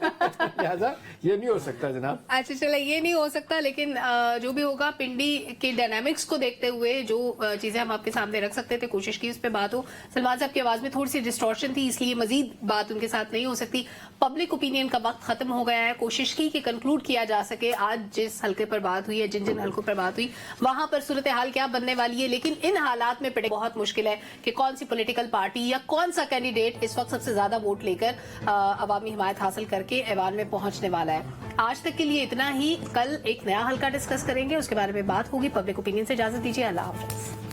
लिहाजा ये नहीं हो सकता जनाब। अच्छा चलो, ये नहीं हो सकता, लेकिन जो भी होगा, पिंडी के डायनामिक्स को देखते हुए जो चीजें हम आपके सामने रख सकते थे, कोशिश की उस पर बात हो। सलमान साहब की आवाज में थोड़ी सी डिस्टॉर्शन थी, इसलिए मजीद बात उनके साथ नहीं हो सकती। पब्लिक ओपिनियन का वक्त खत्म हो गया है। कोशिश की कि कंक्लूड किया जा सके आज जिस हल्के पर बात हुई है, जिन जिन हल्कों पर बात हुई, वहां पर सूरत हाल क्या बनने वाली है। लेकिन इन हालात में बहुत मुश्किल है कि कौन सी पॉलिटिकल पार्टी या कौन सा कैंडिडेट इस वक्त सबसे ज्यादा वोट लेकर अवामी हिमायत हासिल करके ऐवान में पहुंचने वाला है। आज तक के लिए इतना ही। कल एक नया हल्का डिस्कस करेंगे, उसके बारे में बात होगी। पब्लिक ओपिनियन से इजाजत दीजिए। अल्लाह हाफिज।